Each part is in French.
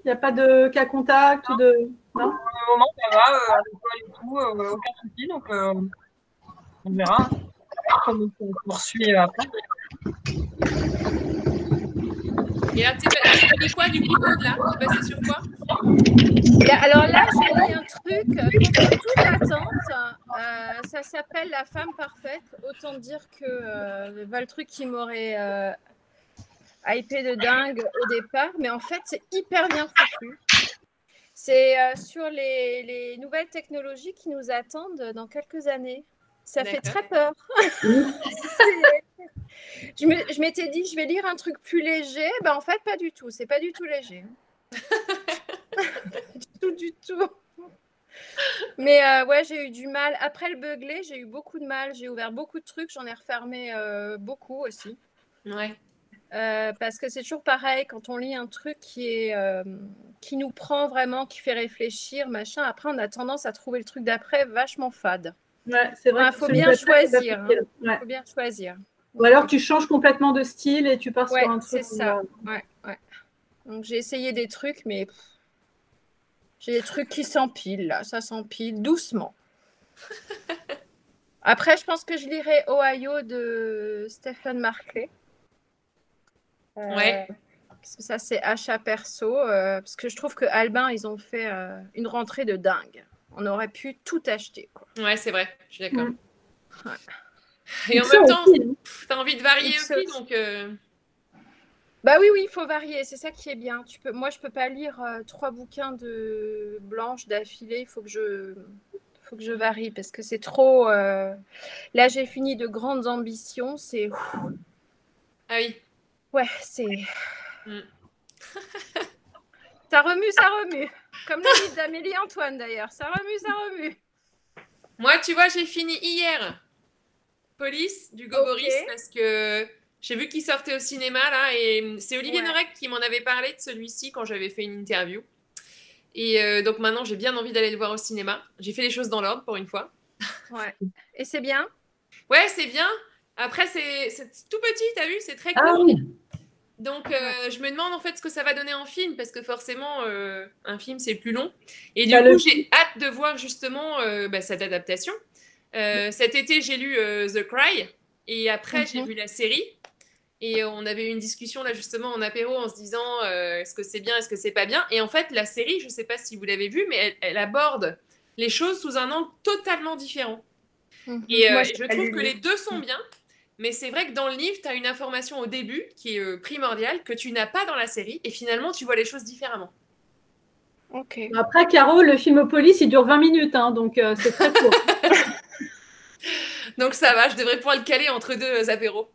Il n'y a pas de cas contact ou de... Non. Pour le moment, ça va, à l'école et tout, aucun souci, donc on verra comment on poursuit après. Et là, tu lis quoi du coup, Aude, là? Tu es passée sur quoi? Alors là, j'ai lu un truc contre toute attente. Ça s'appelle La femme parfaite. Autant dire que le truc qui m'aurait hypé de dingue au départ. Mais en fait, c'est hyper bien foutu. C'est sur les nouvelles technologies qui nous attendent dans quelques années. Ça fait très peur. Je m'étais dit, je vais lire un truc plus léger. Ben, en fait, pas du tout. C'est pas du tout léger. du tout. Mais ouais, j'ai eu du mal. Après le beugler, j'ai eu beaucoup de mal. J'ai ouvert beaucoup de trucs. J'en ai refermé beaucoup aussi. Ouais. Parce que c'est toujours pareil. Quand on lit un truc qui nous prend vraiment, qui fait réfléchir, machin, après, on a tendance à trouver le truc d'après vachement fade. Ouais, c'est vrai. Il faut bien choisir. Ouais. Faut bien choisir. Ou alors tu changes complètement de style et tu pars sur un truc. C'est ça. Ouais. Donc j'ai essayé des trucs, mais j'ai des trucs qui s'empilent là. Ça s'empile doucement. Après, je pense que je lirai Ohio de Stephen Markley. Ouais. Parce que ça, c'est achat perso. Parce que je trouve que Albin, ils ont fait une rentrée de dingue. On aurait pu tout acheter, quoi. Ouais, c'est vrai. Je suis d'accord. Ouais. Et en même temps, tu as envie de varier aussi, donc... Bah oui, il faut varier. C'est ça qui est bien. Moi, je peux pas lire 3 bouquins de Blanche d'affilée. Il faut que je varie parce que c'est trop... Là, j'ai fini de grandes ambitions. C'est... Ah oui. Ouais, c'est... Ça remue. Comme le livre d'Amélie Antoine, d'ailleurs. Ça remue. Moi, tu vois, j'ai fini hier Police du Gogoris parce que j'ai vu qu'il sortait au cinéma, là, et c'est Olivier Norek qui m'en avait parlé de celui-ci quand j'avais fait une interview. Et donc maintenant, j'ai bien envie d'aller le voir au cinéma. J'ai fait les choses dans l'ordre pour une fois. Ouais. Et c'est bien? Ouais, c'est bien. Après, c'est tout petit, t'as vu? C'est très court. Ah oui. Donc, je me demande en fait ce que ça va donner en film, parce que forcément, un film, c'est plus long. Et du coup, j'ai hâte de voir justement cette adaptation. Cet été, j'ai lu The Cry, et après, j'ai vu la série. Et on avait eu une discussion là justement en apéro en se disant est-ce que c'est bien, est-ce que c'est pas bien. Et en fait, la série, je sais pas si vous l'avez vue, mais elle aborde les choses sous un angle totalement différent. Et je trouve que les deux sont bien. Mais c'est vrai que dans le livre, tu as une information au début qui est primordiale, que tu n'as pas dans la série, et finalement, tu vois les choses différemment. Ok. Après, Caro, le film Police, il dure 20 minutes, hein, donc c'est très court. Donc ça va, je devrais pouvoir le caler entre deux apéros.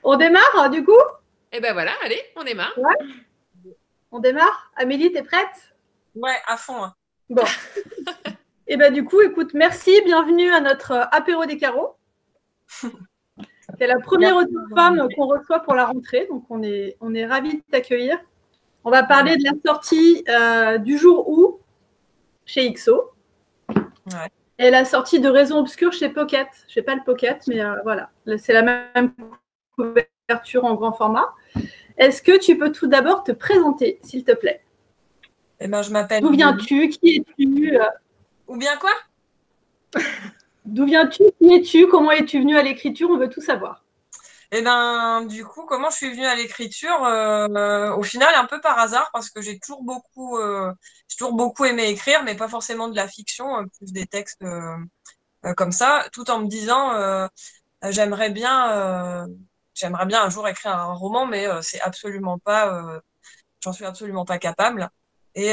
On démarre, du coup? Et ben voilà, allez, on démarre. Ouais. On démarre? Amélie, t'es prête? Ouais, à fond. Hein. Bon. Et ben du coup, écoute, merci, bienvenue à notre apéro des carreaux. C'est la première femme qu'on reçoit pour la rentrée, donc on est ravis de t'accueillir. On va parler de la sortie du jour où chez XO. Ouais. Et la sortie de Raison Obscure chez Pocket. Je ne sais pas le Pocket, mais voilà. C'est la même couverture en grand format. Est-ce que tu peux tout d'abord te présenter, s'il te plaît? Eh ben, je m'appelle... D'où viens-tu? Qui es-tu? Ou bien quoi? D'où viens-tu? Qui es-tu? Comment es-tu venue à l'écriture? On veut tout savoir. Eh ben, du coup, comment je suis venue à l'écriture? Au final, un peu par hasard, parce que j'ai toujours beaucoup aimé écrire, mais pas forcément de la fiction, plus des textes comme ça, tout en me disant j'aimerais bien un jour écrire un roman, mais c'est absolument pas, j'en suis absolument pas capable. Et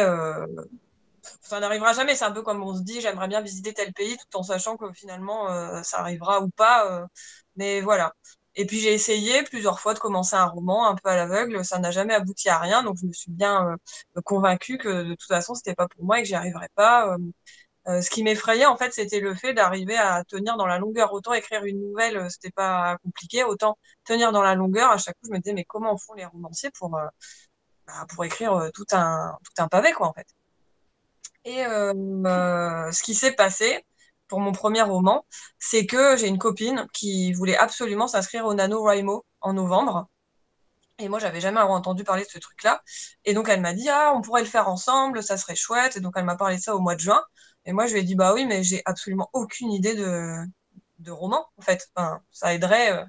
ça n'arrivera jamais. C'est un peu comme on se dit j'aimerais bien visiter tel pays, tout en sachant que finalement ça arrivera ou pas. Mais voilà. Et puis j'ai essayé plusieurs fois de commencer un roman un peu à l'aveugle, ça n'a jamais abouti à rien, donc je me suis bien convaincue que de toute façon c'était pas pour moi et que j'y arriverais pas. Ce qui m'effrayait en fait, c'était le fait d'arriver à tenir dans la longueur. Autant écrire une nouvelle, c'était pas compliqué, autant tenir dans la longueur. À chaque fois, je me disais mais comment font les romanciers pour écrire tout un pavé quoi en fait. Et ce qui s'est passé pour mon premier roman, c'est que j'ai une copine qui voulait absolument s'inscrire au NaNoWriMo en novembre. Et moi, j'avais jamais entendu parler de ce truc-là. Et donc, elle m'a dit, ah, on pourrait le faire ensemble, ça serait chouette. Et donc, elle m'a parlé de ça au mois de juin. Et moi, je lui ai dit, bah oui, mais j'ai absolument aucune idée de roman, en fait. Enfin, ça aiderait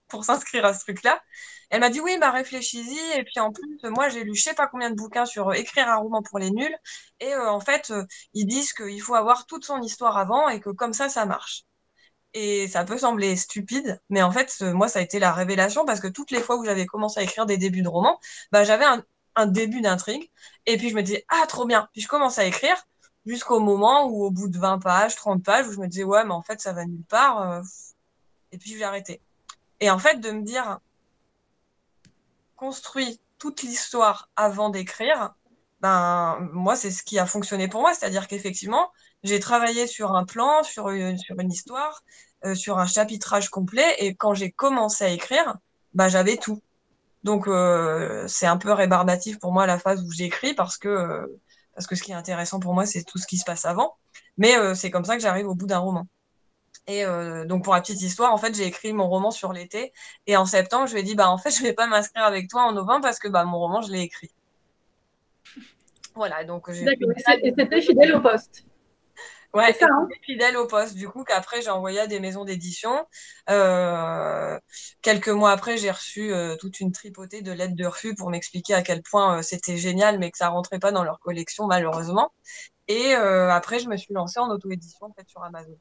pour s'inscrire à ce truc-là. Elle m'a dit, oui, bah réfléchis-y. Et puis, en plus, moi, j'ai lu je sais pas combien de bouquins sur écrire un roman pour les nuls. Et en fait, ils disent qu'il faut avoir toute son histoire avant et que comme ça marche. Et ça peut sembler stupide, mais en fait, moi, ça a été la révélation parce que toutes les fois où j'avais commencé à écrire des débuts de romans, bah, j'avais un début d'intrigue. Et puis, je me disais, ah, trop bien. Puis, je commence à écrire jusqu'au moment où, au bout de 20 pages, 30 pages, où je me disais, ouais, mais en fait, ça va nulle part. Et puis, j'ai arrêté. Et en fait, de me dire, construis toute l'histoire avant d'écrire, ben, moi, c'est ce qui a fonctionné pour moi. C'est-à-dire qu'effectivement, j'ai travaillé sur un plan, sur une histoire, sur un chapitrage complet. Et quand j'ai commencé à écrire, bah, j'avais tout. Donc, c'est un peu rébarbatif pour moi la phase où j'écris parce que ce qui est intéressant pour moi, c'est tout ce qui se passe avant. Mais c'est comme ça que j'arrive au bout d'un roman. Et donc, pour la petite histoire, en fait, j'ai écrit mon roman sur l'été. Et en septembre, je lui ai dit, bah, en fait, je vais pas m'inscrire avec toi en novembre parce que bah, mon roman, je l'ai écrit. Voilà, donc j'ai D'accord. Et c'était fidèle au poste. Ouais, c'est ça, hein. fidèle au poste, du coup, qu'après, j'ai envoyé à des maisons d'édition. Quelques mois après, j'ai reçu toute une tripotée de lettres de refus pour m'expliquer à quel point c'était génial, mais que ça rentrait pas dans leur collection, malheureusement. Et après, je me suis lancée en auto-édition, en fait, sur Amazon.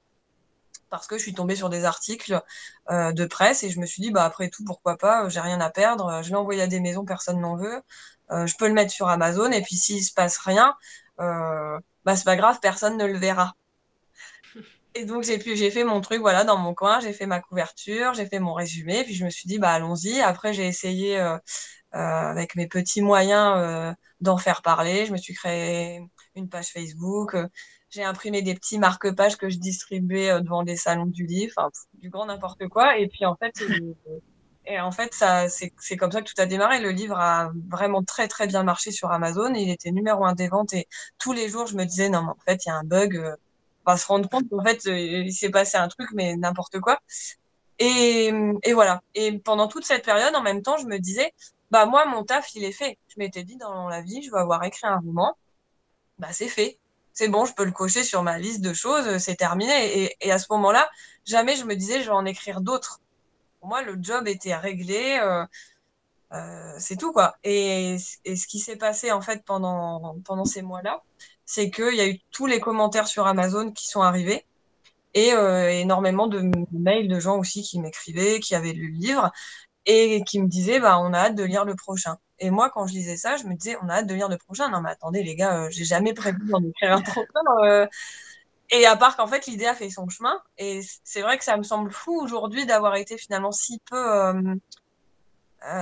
Parce que je suis tombée sur des articles de presse et je me suis dit, bah, après tout, pourquoi pas, j'ai rien à perdre, je l'ai envoyé à des maisons, personne n'en veut, je peux le mettre sur Amazon et puis s'il se passe rien, bah, c'est pas grave, personne ne le verra. Et donc, j'ai fait mon truc, voilà, dans mon coin, j'ai fait ma couverture, j'ai fait mon résumé, puis je me suis dit, bah, allons-y. Après, j'ai essayé, avec mes petits moyens, d'en faire parler. Je me suis créé une page Facebook, j'ai imprimé des petits marque-pages que je distribuais devant des salons du livre, enfin, du grand n'importe quoi. Et puis, en fait, c'est comme ça que tout a démarré. Le livre a vraiment très, très bien marché sur Amazon. Il était numéro 1 des ventes et tous les jours, je me disais, non, mais en fait, il y a un bug. On va se rendre compte qu'en fait, il s'est passé un truc, mais n'importe quoi. Et voilà. Et pendant toute cette période, en même temps, je me disais, bah, moi, mon taf, il est fait. Je m'étais dit, dans la vie, je vais avoir écrit un roman. Bah, c'est fait. C'est bon, je peux le cocher sur ma liste de choses, c'est terminé. Et à ce moment-là, jamais je me disais, je vais en écrire d'autres. Pour moi, le job était réglé, c'est tout, quoi. Et ce qui s'est passé, en fait, pendant ces mois-là, c'est qu'il y a eu tous les commentaires sur Amazon qui sont arrivés et énormément de mails de gens aussi qui m'écrivaient, qui avaient lu le livre et qui me disaient, bah, on a hâte de lire le prochain. Et moi, quand je lisais ça, je me disais, on a hâte de lire le prochain. Non, mais attendez, les gars, j'ai jamais prévu d'en écrire un prochain. Et à part qu'en fait, l'idée a fait son chemin. Et c'est vrai que ça me semble fou aujourd'hui d'avoir été finalement si peu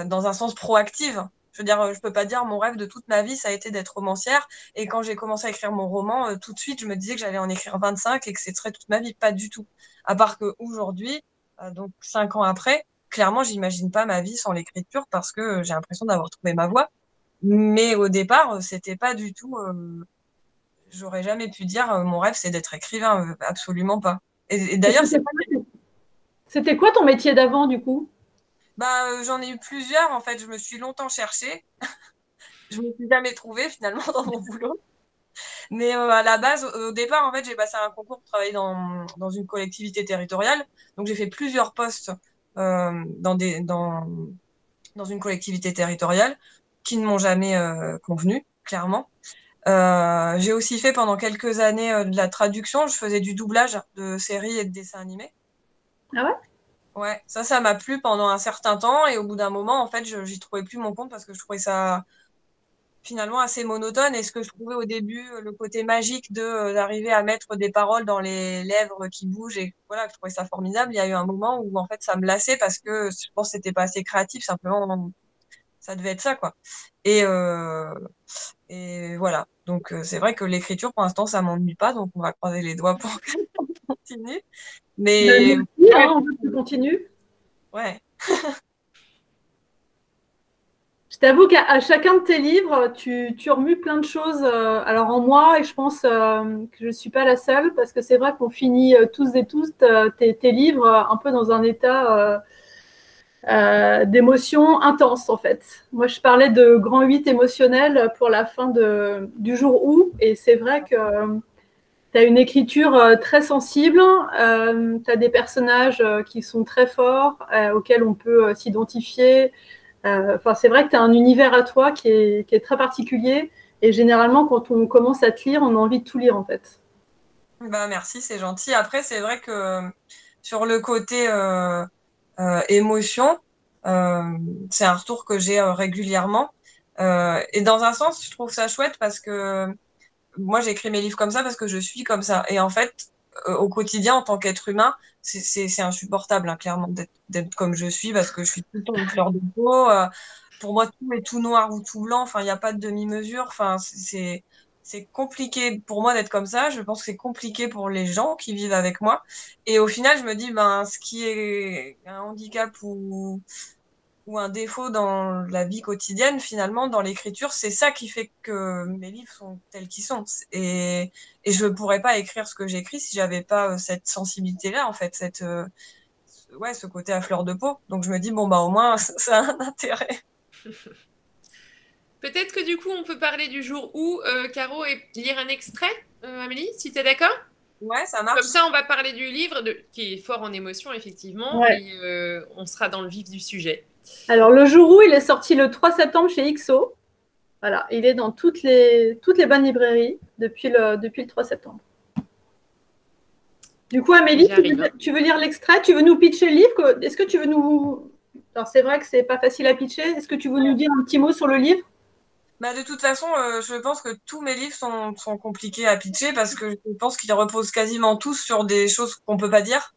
dans un sens proactif. Je veux dire, je peux pas dire mon rêve de toute ma vie, ça a été d'être romancière. Et quand j'ai commencé à écrire mon roman, tout de suite, je me disais que j'allais en écrire 25 et que ce serait toute ma vie. Pas du tout. À part qu'aujourd'hui, donc 5 ans après, clairement, j'imagine pas ma vie sans l'écriture parce que j'ai l'impression d'avoir trouvé ma voie. Mais au départ, c'était pas du tout. J'aurais jamais pu dire mon rêve, c'est d'être écrivain. Absolument pas. Et d'ailleurs, C'était quoi ton métier d'avant, du coup? Bah, j'en ai eu plusieurs. En fait, je me suis longtemps cherchée. Je me suis jamais trouvée finalement dans mon boulot. Mais à la base, au départ, en fait, j'ai passé un concours pour travailler dans une collectivité territoriale. Donc, j'ai fait plusieurs postes dans une collectivité territoriale qui ne m'ont jamais convenu, clairement. J'ai aussi fait pendant quelques années de la traduction. Je faisais du doublage de séries et de dessins animés. Ah ouais? Ouais, ça m'a plu pendant un certain temps et au bout d'un moment, en fait, j'y trouvais plus mon compte parce que je trouvais ça finalement assez monotone. Et ce que je trouvais au début, le côté magique d'arriver à mettre des paroles dans les lèvres qui bougent et voilà, je trouvais ça formidable. Il y a eu un moment où en fait, ça me lassait parce que je pense que c'était pas assez créatif, simplement, ça devait être ça, quoi. Et voilà. Donc, c'est vrai que l'écriture, pour l'instant, ça m'ennuie pas, donc on va croiser les doigts pour que ça continue. Mais merci, hein, on veut que tu continues. ouais. Je t'avoue qu'à chacun de tes livres, tu remues plein de choses alors en moi, et je pense que je ne suis pas la seule, parce que c'est vrai qu'on finit tous et tous tes livres un peu dans un état d'émotions intenses en fait. Moi, je parlais de grand 8 émotionnel pour la fin du jour où, et c'est vrai que tu as une écriture très sensible, tu as des personnages qui sont très forts, auxquels on peut s'identifier. Enfin, c'est vrai que tu as un univers à toi qui est très particulier, et généralement, quand on commence à te lire, on a envie de tout lire en fait. Bah, merci, c'est gentil. Après, c'est vrai que sur le côté émotion, c'est un retour que j'ai régulièrement. Et dans un sens, je trouve ça chouette parce que moi, j'écris mes livres comme ça parce que je suis comme ça. Et en fait, au quotidien, en tant qu'être humain, c'est insupportable, hein, clairement, d'être comme je suis parce que je suis tout le temps une fleur de peau. Pour moi, tout est tout noir ou tout blanc. Enfin, il n'y a pas de demi-mesure. Enfin, c'est compliqué pour moi d'être comme ça. Je pense que c'est compliqué pour les gens qui vivent avec moi. Et au final, je me dis, ben, ce qui est un handicap ou un défaut dans la vie quotidienne, finalement, dans l'écriture, c'est ça qui fait que mes livres sont tels qu'ils sont. Et je ne pourrais pas écrire ce que j'écris si j'avais pas cette sensibilité-là, en fait, ouais, ce côté à fleur de peau. Donc je me dis, bon, bah, au moins, ça a un intérêt. Peut-être que du coup, on peut parler du jour où, Caro, et lire un extrait, Amélie, si tu es d'accord? Ouais, ça Comme marche. ça, on va parler du livre qui est fort en émotion, effectivement, Ouais. et on sera dans le vif du sujet. Alors, le jour où, il est sorti le 3 septembre chez XO. Voilà, il est dans toutes les bonnes librairies depuis le 3 septembre. Du coup, Amélie, tu veux lire l'extrait? Tu veux nous pitcher le livre? Est-ce que tu veux nous... Alors, c'est vrai que c'est pas facile à pitcher. Est-ce que tu veux nous dire un petit mot sur le livre? Bah, de toute façon, je pense que tous mes livres sont compliqués à pitcher parce que je pense qu'ils reposent quasiment tous sur des choses qu'on peut pas dire.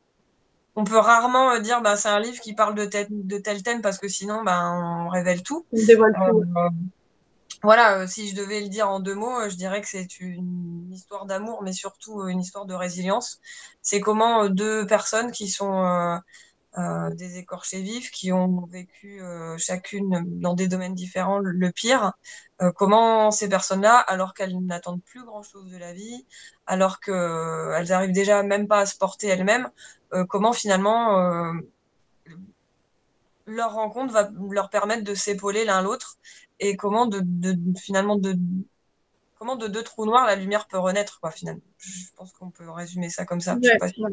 On peut rarement dire bah, c'est un livre qui parle de tel thème parce que sinon bah, on révèle tout. On dévoile tout. Voilà, si je devais le dire en 2 mots, je dirais que c'est une histoire d'amour, mais surtout une histoire de résilience. C'est comment deux personnes qui sont des écorchés vifs, qui ont vécu chacune dans des domaines différents le pire, comment ces personnes-là, alors qu'elles n'attendent plus grand-chose de la vie, alors qu'elles arrivent déjà même pas à se porter elles-mêmes, comment finalement leur rencontre va leur permettre de s'épauler l'un l'autre et comment finalement comment de deux trous noirs la lumière peut renaître, quoi, finalement. Je pense qu'on peut résumer ça comme ça. Ouais, je sais pas si...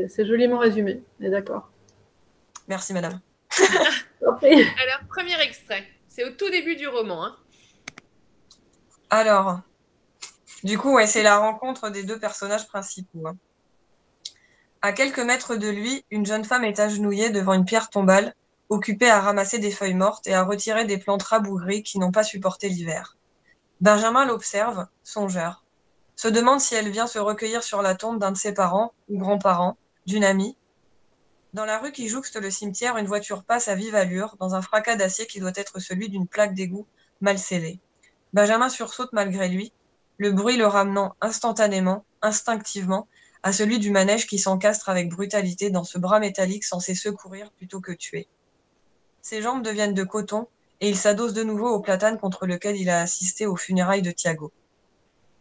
c'est joliment résumé, on est d'accord. Merci, madame. Alors, premier extrait. C'est au tout début du roman. Hein. Alors, du coup, ouais, c'est la rencontre des deux personnages principaux. Hein. À quelques mètres de lui, une jeune femme est agenouillée devant une pierre tombale, occupée à ramasser des feuilles mortes et à retirer des plantes rabougries qui n'ont pas supporté l'hiver. Benjamin l'observe, songeur. Se demande si elle vient se recueillir sur la tombe d'un de ses parents ou grands-parents, d'une amie. Dans la rue qui jouxte le cimetière, une voiture passe à vive allure, dans un fracas d'acier qui doit être celui d'une plaque d'égout mal scellée. Benjamin sursaute malgré lui, le bruit le ramenant instantanément, instinctivement, à celui du manège qui s'encastre avec brutalité dans ce bras métallique censé secourir plutôt que tuer. Ses jambes deviennent de coton, et il s'adosse de nouveau au platane contre lequel il a assisté aux funérailles de Thiago.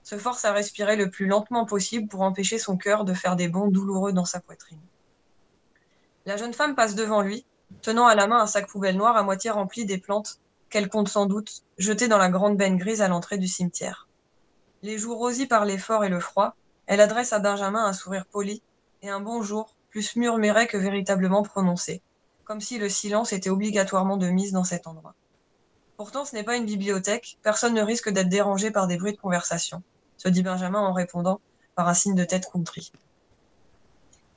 Se force à respirer le plus lentement possible pour empêcher son cœur de faire des bonds douloureux dans sa poitrine. La jeune femme passe devant lui, tenant à la main un sac poubelle noir à moitié rempli des plantes qu'elle compte sans doute jeter dans la grande benne grise à l'entrée du cimetière. Les joues rosies par l'effort et le froid, elle adresse à Benjamin un sourire poli et un bonjour plus murmuré que véritablement prononcé, comme si le silence était obligatoirement de mise dans cet endroit. Pourtant, ce n'est pas une bibliothèque, personne ne risque d'être dérangé par des bruits de conversation, se dit Benjamin en répondant par un signe de tête contrit.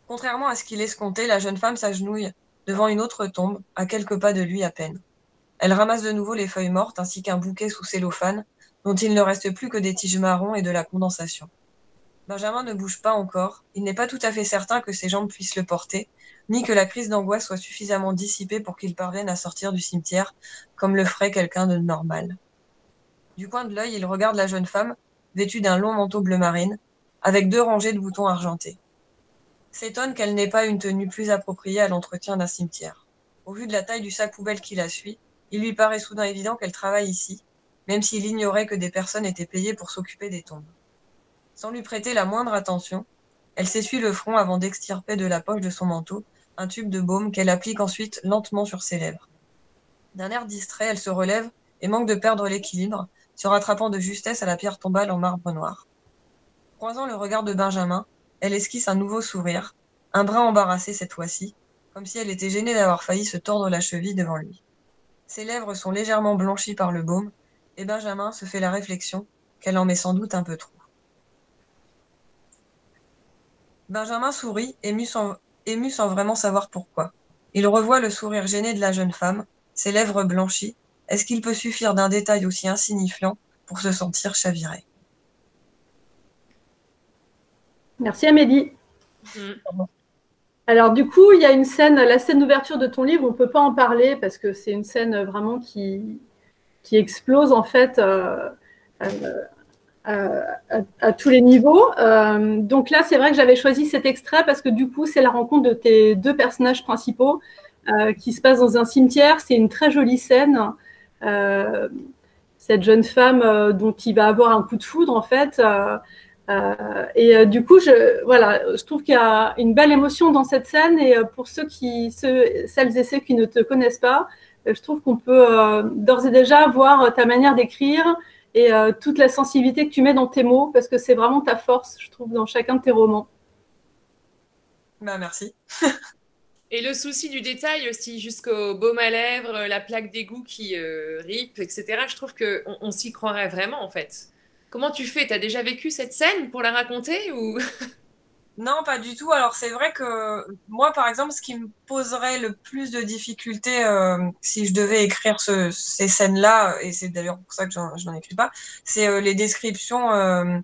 Contrairement à ce qu'il escomptait, la jeune femme s'agenouille devant une autre tombe, à quelques pas de lui à peine. Elle ramasse de nouveau les feuilles mortes ainsi qu'un bouquet sous cellophane, dont il ne reste plus que des tiges marron et de la condensation. Benjamin ne bouge pas encore, il n'est pas tout à fait certain que ses jambes puissent le porter, ni que la crise d'angoisse soit suffisamment dissipée pour qu'il parvienne à sortir du cimetière, comme le ferait quelqu'un de normal. Du coin de l'œil, il regarde la jeune femme, vêtue d'un long manteau bleu marine, avec 2 rangées de boutons argentés. S'étonne qu'elle n'ait pas une tenue plus appropriée à l'entretien d'un cimetière. Au vu de la taille du sac poubelle qui la suit, il lui paraît soudain évident qu'elle travaille ici, même s'il ignorait que des personnes étaient payées pour s'occuper des tombes. Sans lui prêter la moindre attention, elle s'essuie le front avant d'extirper de la poche de son manteau un tube de baume qu'elle applique ensuite lentement sur ses lèvres. D'un air distrait, elle se relève et manque de perdre l'équilibre, se rattrapant de justesse à la pierre tombale en marbre noir. Croisant le regard de Benjamin, elle esquisse un nouveau sourire, un brin embarrassé cette fois-ci, comme si elle était gênée d'avoir failli se tordre la cheville devant lui. Ses lèvres sont légèrement blanchies par le baume, et Benjamin se fait la réflexion qu'elle en met sans doute un peu trop. Benjamin sourit, ému sans vraiment savoir pourquoi. Il revoit le sourire gêné de la jeune femme, ses lèvres blanchies. Est-ce qu'il peut suffire d'un détail aussi insignifiant pour se sentir chaviré? Merci Amélie. Mm. Alors du coup, il y a une scène, la scène d'ouverture de ton livre, on ne peut pas en parler parce que c'est une scène vraiment qui explose en fait à tous les niveaux. Donc là, c'est vrai que j'avais choisi cet extrait parce que du coup, c'est la rencontre de tes deux personnages principaux qui se passe dans un cimetière. C'est une très jolie scène. Cette jeune femme dont il va avoir un coup de foudre en fait. Du coup, je trouve qu'il y a une belle émotion dans cette scène. Et pour celles et ceux qui ne te connaissent pas, je trouve qu'on peut d'ores et déjà voir ta manière d'écrire et toute la sensibilité que tu mets dans tes mots, parce que c'est vraiment ta force, je trouve, dans chacun de tes romans. Bah, merci. Et le souci du détail aussi, jusqu'au baume à lèvres, la plaque d'égout qui rip, etc. Je trouve qu'on s'y croirait vraiment, en fait. Comment tu fais? T'as déjà vécu cette scène pour la raconter ou... Non, pas du tout. Alors c'est vrai que moi, par exemple, ce qui me poserait le plus de difficultés si je devais écrire ces scènes-là, et c'est d'ailleurs pour ça que je n'en écris pas, c'est les descriptions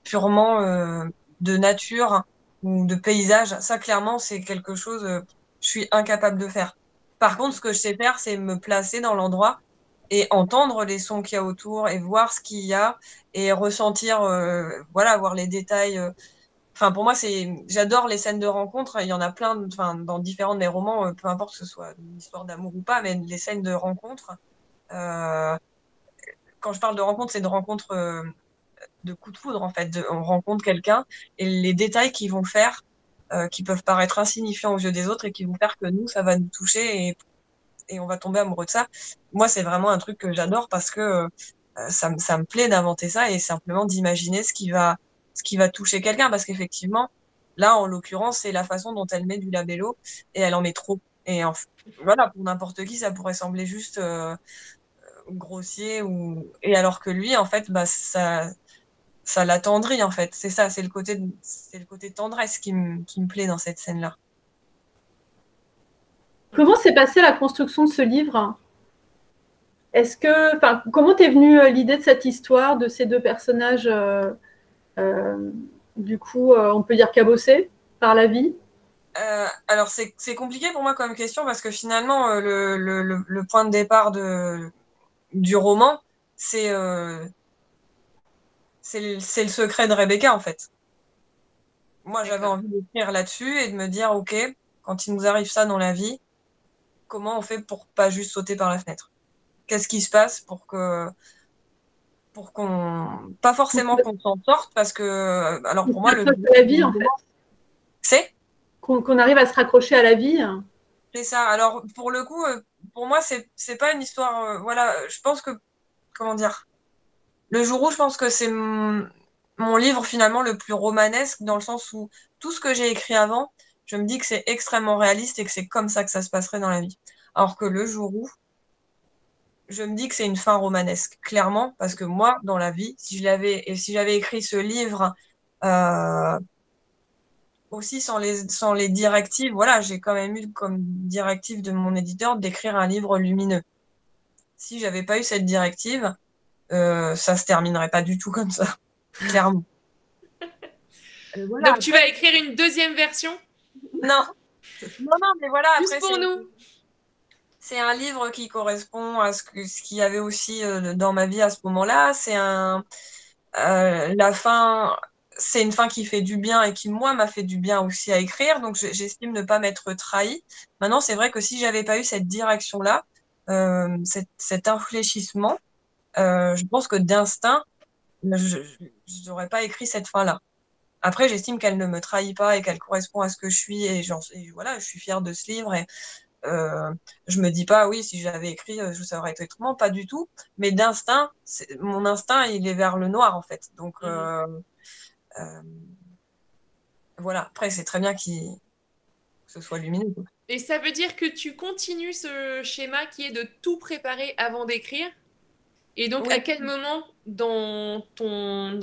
purement de nature ou de paysage. Ça, clairement, c'est quelque chose je suis incapable de faire. Par contre, ce que je sais faire, c'est me placer dans l'endroit et entendre les sons qu'il y a autour et voir ce qu'il y a et ressentir, voilà, voir les détails. Enfin, pour moi, j'adore les scènes de rencontre. Il y en a plein, enfin, dans différents de mes romans, peu importe que ce soit une histoire d'amour ou pas, mais les scènes de rencontre. euh, Quand je parle de rencontre, c'est de rencontre de coup de foudre, en fait. On rencontre quelqu'un et les détails qui vont faire, qui peuvent paraître insignifiants aux yeux des autres et qui vont faire que nous, ça va nous toucher et on va tomber amoureux de ça. Moi, c'est vraiment un truc que j'adore parce que ça me plaît d'inventer ça et simplement d'imaginer ce qui va toucher quelqu'un. Parce qu'effectivement, là, en l'occurrence, c'est la façon dont elle met du labello et elle en met trop. Et voilà, pour n'importe qui, ça pourrait sembler juste grossier et alors que lui, en fait, bah, ça l'attendrit, en fait. C'est ça, c'est le côté tendresse qui me plaît dans cette scène-là. Comment s'est passée la construction de ce livre? Comment t'es venue l'idée de cette histoire, de ces deux personnages, du coup, on peut dire cabossés par la vie? Alors c'est compliqué pour moi comme question parce que finalement le point de départ du roman c'est le secret de Rebecca en fait. Moi j'avais envie d'écrire là-dessus et de me dire ok, quand il nous arrive ça dans la vie, comment on fait pour pas juste sauter par la fenêtre? Qu'est-ce qui se passe pour qu'on pas forcément qu'on s'en sorte parce que alors pour moi la vie en fait. C'est Qu'on arrive à se raccrocher à la vie. C'est ça. Alors, pour le coup, pour moi, c'est pas une histoire. Voilà, je pense que, comment dire, Le jour où je pense que c'est mon livre finalement le plus romanesque dans le sens où tout ce que j'ai écrit avant, je me dis que c'est extrêmement réaliste et que c'est comme ça que ça se passerait dans la vie. Alors que le jour où, je me dis que c'est une fin romanesque, clairement, parce que moi, dans la vie, si j'avais écrit ce livre euh, aussi sans les directives, voilà, j'ai quand même eu comme directive de mon éditeur d'écrire un livre lumineux. Si j'avais pas eu cette directive, ça se terminerait pas du tout comme ça, clairement. Voilà, donc tu vas écrire une deuxième version? Non, non, mais voilà. Juste après, pour nous. C'est un livre qui correspond à ce qu'il y avait aussi dans ma vie à ce moment-là. La fin, c'est une fin qui fait du bien et qui, moi, m'a fait du bien aussi à écrire. Donc, j'estime ne pas m'être trahie. Maintenant, c'est vrai que si j'avais pas eu cette direction-là, cet infléchissement, je pense que d'instinct, je n'aurais pas écrit cette fin-là. Après, j'estime qu'elle ne me trahit pas et qu'elle correspond à ce que je suis. Et voilà, je suis fière de ce livre. Et je me dis pas, oui, si j'avais écrit, ça aurait été autrement. Pas du tout. Mais d'instinct, mon instinct, il est vers le noir, en fait. Donc, voilà. Après, c'est très bien que ce soit lumineux. Et ça veut dire que tu continues ce schéma qui est de tout préparer avant d'écrire? Et donc, Oui. à quel moment dans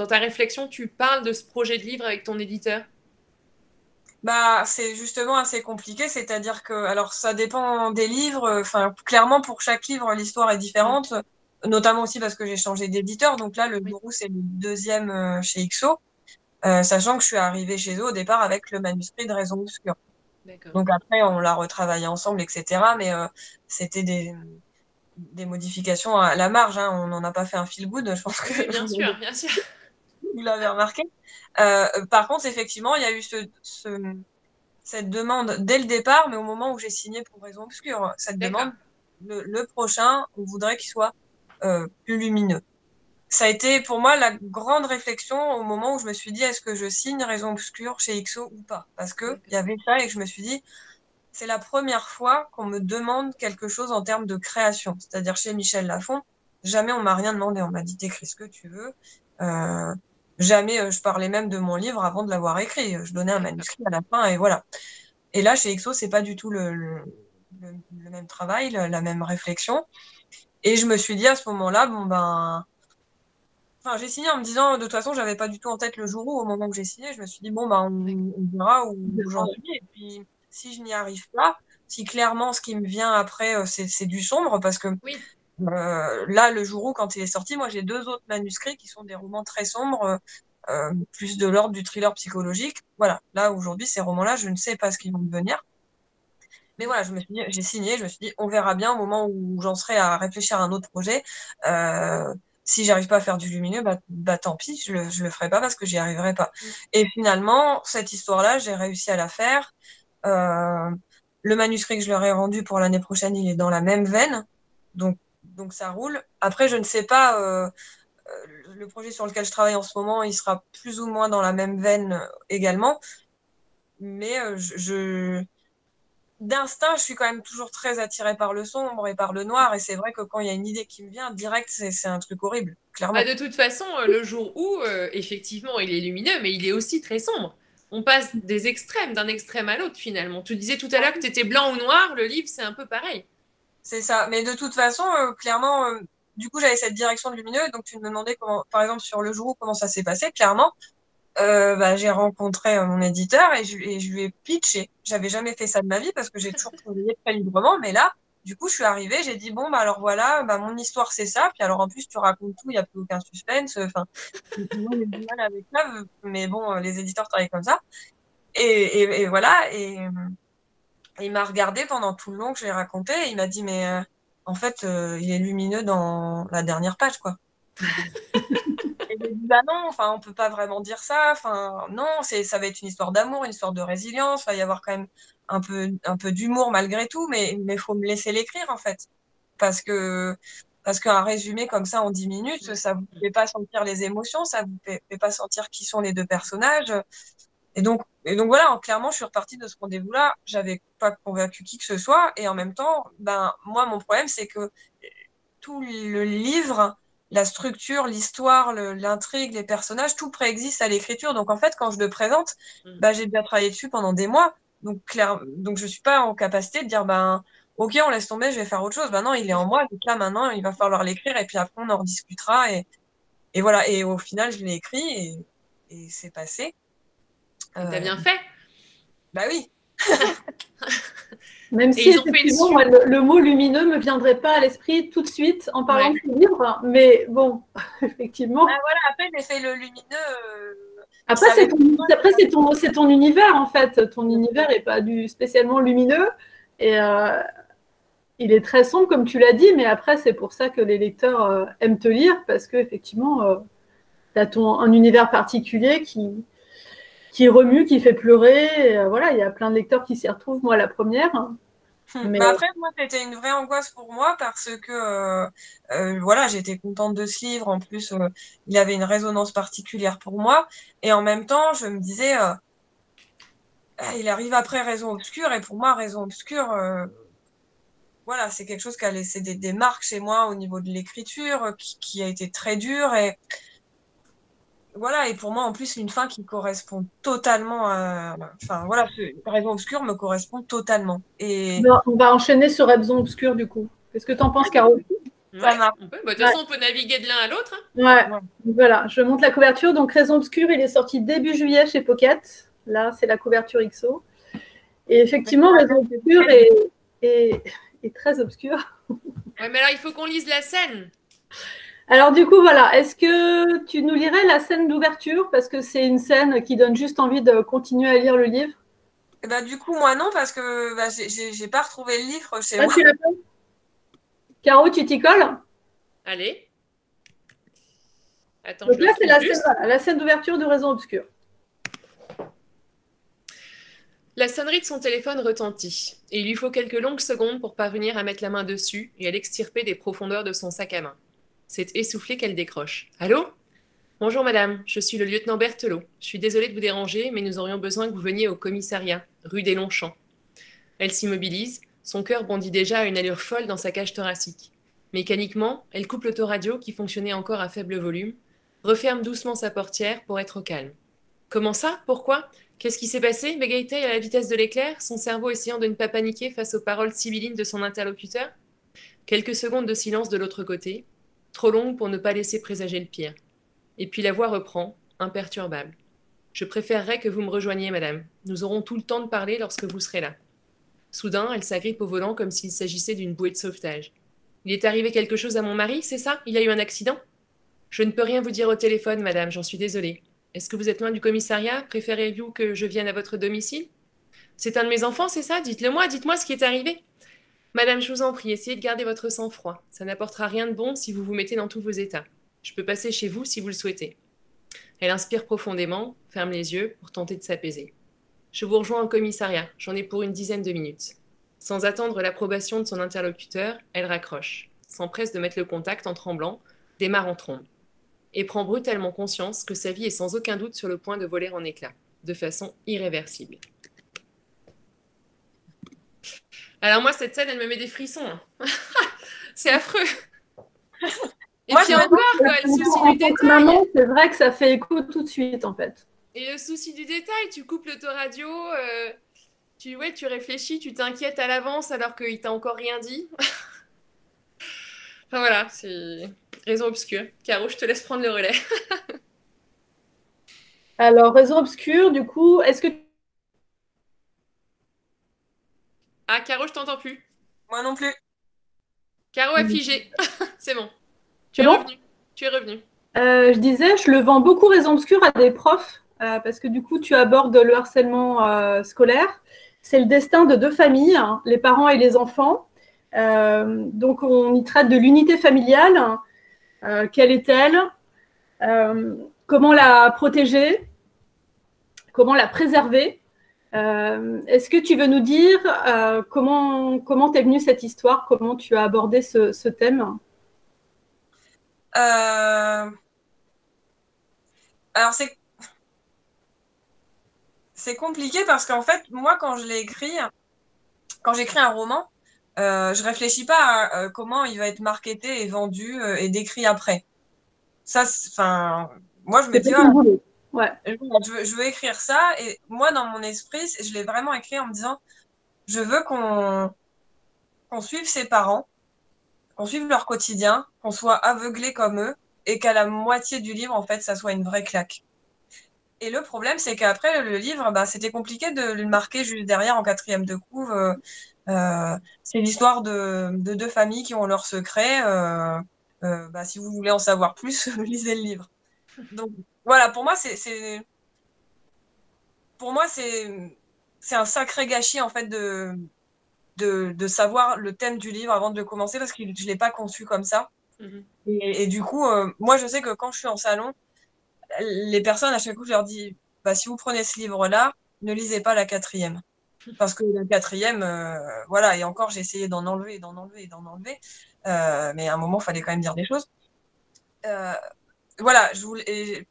ta réflexion, tu parles de ce projet de livre avec ton éditeur? Bah, c'est justement assez compliqué, c'est-à-dire que, alors, ça dépend des livres. Enfin, clairement, pour chaque livre, l'histoire est différente, notamment aussi parce que j'ai changé d'éditeur. Donc là, le Gourou, c'est le deuxième chez XO, sachant que je suis arrivée chez eux au départ avec le manuscrit de Raison obscure. Donc après, on l'a retravaillé ensemble, etc. Mais c'était des modifications à la marge. Hein. On n'en a pas fait un feel good, je pense que oui, bien sûr, bien sûr. Vous l'avez remarqué. Par contre, effectivement, il y a eu cette demande dès le départ, mais au moment où j'ai signé pour Raison obscure, cette demande, le prochain, on voudrait qu'il soit plus lumineux. Ça a été pour moi la grande réflexion au moment où je me suis dit, est-ce que je signe Raison obscure chez XO ou pas? Parce que il y avait ça et que je me suis dit, c'est la première fois qu'on me demande quelque chose en termes de création. C'est-à-dire chez Michel Lafon, jamais on m'a rien demandé. On m'a dit, t'écris ce que tu veux. Jamais je parlais même de mon livre avant de l'avoir écrit. Je donnais un manuscrit à la fin et voilà. Et là, chez XO, c'est pas du tout le même travail, la même réflexion. Et je me suis dit à ce moment-là, enfin, j'ai signé en me disant, de toute façon, j'avais pas du tout en tête le jour où, au moment où j'ai signé, je me suis dit, on verra où j'en suis. Et puis, si je n'y arrive pas, si clairement ce qui me vient après, c'est du sombre, parce que là, le jour où, quand il est sorti, moi, j'ai 2 autres manuscrits qui sont des romans très sombres, plus de l'ordre du thriller psychologique. Voilà. Là, aujourd'hui, ces romans-là, je ne sais pas ce qu'ils vont devenir. Mais voilà, j'ai signé, je me suis dit, on verra bien au moment où j'en serai à réfléchir à un autre projet. Si j'arrive pas à faire du lumineux, tant pis, je le ferai pas parce que j'y arriverai pas. Et finalement, cette histoire-là, j'ai réussi à la faire. Le manuscrit que je leur ai rendu pour l'année prochaine, il est dans la même veine. Donc ça roule. Après, je ne sais pas, le projet sur lequel je travaille en ce moment, il sera plus ou moins dans la même veine également. Mais d'instinct, je suis quand même toujours très attirée par le sombre et par le noir. Et c'est vrai que quand il y a une idée qui me vient, direct, c'est un truc horrible, clairement. De toute façon, le jour où, effectivement, il est lumineux, mais il est aussi très sombre. On passe des extrêmes, d'un extrême à l'autre, finalement. Tu disais tout à l'heure que tu étais blanc ou noir. Le livre, c'est un peu pareil. C'est ça. Mais de toute façon, clairement, du coup, j'avais cette direction de lumineux. Donc, tu me demandais comment, par exemple, sur le jour où, comment ça s'est passé. Clairement, j'ai rencontré mon éditeur et je lui ai pitché. J'avais jamais fait ça de ma vie parce que j'ai toujours travaillé très librement. Mais là, du coup, je suis arrivée, j'ai dit, alors voilà, mon histoire, c'est ça. Puis alors, en plus, tu racontes tout, il n'y a plus aucun suspense. Enfin, moi, j'ai du mal avec ça. Mais bon, les éditeurs travaillent comme ça. Et voilà. Et il m'a regardé pendant tout le long que j'ai raconté. Et il m'a dit, mais en fait, il est lumineux dans la dernière page, quoi. Et j'ai dit, non, enfin, on peut pas vraiment dire ça. Enfin, non, ça va être une histoire d'amour, une histoire de résilience. Il va y avoir quand même un peu d'humour malgré tout, mais faut me laisser l'écrire, en fait. Parce qu'un résumé comme ça en 10 minutes, ça vous fait pas sentir les émotions, ça vous fait pas sentir qui sont les 2 personnages. Et donc voilà, clairement, je suis repartie de ce rendez-vous-là. J'avais pas convaincu qui que ce soit. Et en même temps, moi, mon problème, c'est que tout le livre, la structure, l'histoire, l'intrigue, les personnages, tout préexiste à l'écriture. Donc en fait, quand je le présente, j'ai déjà travaillé dessus pendant des mois. Donc je suis pas en capacité de dire ok, on laisse tomber, je vais faire autre chose. Non, il est en moi. Donc là maintenant, il va falloir l'écrire et puis après on en rediscutera. Et voilà. Et au final, je l'ai écrit et c'est passé. T'as bien fait. Bah oui. Même si effectivement, moi, le mot lumineux ne me viendrait pas à l'esprit tout de suite en parlant de ce livre, mais bon, effectivement. Voilà, après j'ai fait le lumineux. Après, c'est ton univers en fait. Ton univers n'est pas spécialement lumineux et il est très sombre comme tu l'as dit, mais après c'est pour ça que les lecteurs aiment te lire parce que effectivement, tu as un univers particulier qui remue, qui fait pleurer. Et, voilà, il y a plein de lecteurs qui s'y retrouvent. Moi, la première. Mais Bah après, moi, c'était une vraie angoisse pour moi parce que voilà, j'étais contente de ce livre. En plus, il avait une résonance particulière pour moi. Et en même temps, je me disais, il arrive après Raison Obscure. Et pour moi, Raison Obscure, voilà, c'est quelque chose qui a laissé des marques chez moi au niveau de l'écriture, qui a été très dur. Et voilà, et pour moi, en plus, une fin qui correspond totalement à... Enfin, voilà, Raison Obscure me correspond totalement. Et on va enchaîner sur Raison Obscure du coup. Qu'est-ce que tu en penses, Caro? ça marche. On peut. Bah, de toute façon, on peut naviguer de l'un à l'autre. Hein. Ouais. Ouais. Voilà, je monte la couverture. Donc, Raison Obscure, il est sorti début juillet chez Pocket. Là, c'est la couverture XO. Et effectivement, Raison Obscure est très obscure. Ouais, mais alors, il faut qu'on lise la scène. Alors, du coup, voilà. Est-ce que tu nous lirais la scène d'ouverture? Parce que c'est une scène qui donne juste envie de continuer à lire le livre. Et bah, du coup, moi, non, parce que bah, j'ai pas retrouvé le livre chez Ah, moi. tu l'as pas? Caro, tu t'y colles? Allez. Attends, Donc je le là, c'est retrouve juste. la scène d'ouverture de Raison Obscure. La sonnerie de son téléphone retentit, et il lui faut quelques longues secondes pour parvenir à mettre la main dessus et à l'extirper des profondeurs de son sac à main. C'est essoufflé qu'elle décroche. Allô? Bonjour madame, je suis le lieutenant Berthelot. Je suis désolée de vous déranger, mais nous aurions besoin que vous veniez au commissariat, rue des Longchamps. Elle s'immobilise, son cœur bondit déjà à une allure folle dans sa cage thoracique. Mécaniquement, elle coupe l'autoradio qui fonctionnait encore à faible volume, referme doucement sa portière pour être au calme. Comment ça? Pourquoi? Qu'est-ce qui s'est passé? Bégaye-t-elle à la vitesse de l'éclair, son cerveau essayant de ne pas paniquer face aux paroles sibyllines de son interlocuteur? Quelques secondes de silence de l'autre côté, trop longues pour ne pas laisser présager le pire. Et puis la voix reprend, imperturbable. Je préférerais que vous me rejoigniez, madame. Nous aurons tout le temps de parler lorsque vous serez là. Soudain, elle s'agrippe au volant comme s'il s'agissait d'une bouée de sauvetage. Il est arrivé quelque chose à mon mari, c'est ça? Il a eu un accident? Je ne peux rien vous dire au téléphone, madame, j'en suis désolée. Est-ce que vous êtes loin du commissariat? Préférez-vous que je vienne à votre domicile? C'est un de mes enfants, c'est ça? Dites-le moi, dites-moi ce qui est arrivé. Madame, je vous en prie, essayez de garder votre sang-froid. Ça n'apportera rien de bon si vous vous mettez dans tous vos états. Je peux passer chez vous si vous le souhaitez. Elle inspire profondément, ferme les yeux pour tenter de s'apaiser. Je vous rejoins au commissariat, j'en ai pour une dizaine de minutes. Sans attendre l'approbation de son interlocuteur, elle raccroche, s'empresse de mettre le contact en tremblant, démarre en trombe, et prend brutalement conscience que sa vie est sans aucun doute sur le point de voler en éclats, de façon irréversible. Alors moi, cette scène, elle me met des frissons. Hein. C'est affreux. Et Moi, puis je me encore, quoi, le souci du détail. Maman, c'est vrai que ça fait écho tout de suite, en fait. Et le souci du détail, tu coupes l'autoradio, tu réfléchis, tu t'inquiètes à l'avance alors qu'il t'a encore rien dit. Enfin voilà, c'est Raison Obscure. Caro, je te laisse prendre le relais. Alors, Raison Obscure, du coup, est-ce que... Ah, Caro, je t'entends plus. moi non plus. Caro a figé. C'est bon. Tu C'est es bon revenu. Tu es revenu. Je disais, je le vends beaucoup Raison Obscure à des profs, parce que du coup, tu abordes le harcèlement scolaire. C'est le destin de deux familles, hein, les parents et les enfants. Donc, on y traite de l'unité familiale. Quelle est-elle? Comment la protéger? Comment la préserver? Est-ce que tu veux nous dire comment t'es venue cette histoire? Comment tu as abordé ce thème? Alors, c'est compliqué parce qu'en fait, moi, quand j'écris un roman, je réfléchis pas à comment il va être marketé et vendu et décrit après. Ça, enfin, moi, je me dis, ouais. je veux écrire ça. Et moi, dans mon esprit, je l'ai vraiment écrit en me disant, je veux qu'on suive ses parents, qu'on suive leur quotidien, qu'on soit aveuglé comme eux, et qu'à la moitié du livre, en fait, ça soit une vraie claque. Et le problème, c'est qu'après le livre, bah, c'était compliqué de le marquer juste derrière en quatrième de couve. C'est l'histoire de deux familles qui ont leurs secrets. Bah, si vous voulez en savoir plus, lisez le livre. Donc voilà, pour moi, c'est un sacré gâchis en fait de savoir le thème du livre avant de le commencer parce que je l'ai pas conçu comme ça. Mhm. Et du coup, moi, je sais que quand je suis en salon, les personnes, à chaque coup, je leur dis, bah, si vous prenez ce livre-là, ne lisez pas la quatrième. Parce que la quatrième, voilà, et encore, j'ai essayé d'en enlever, mais à un moment, il fallait quand même dire des choses. Voilà,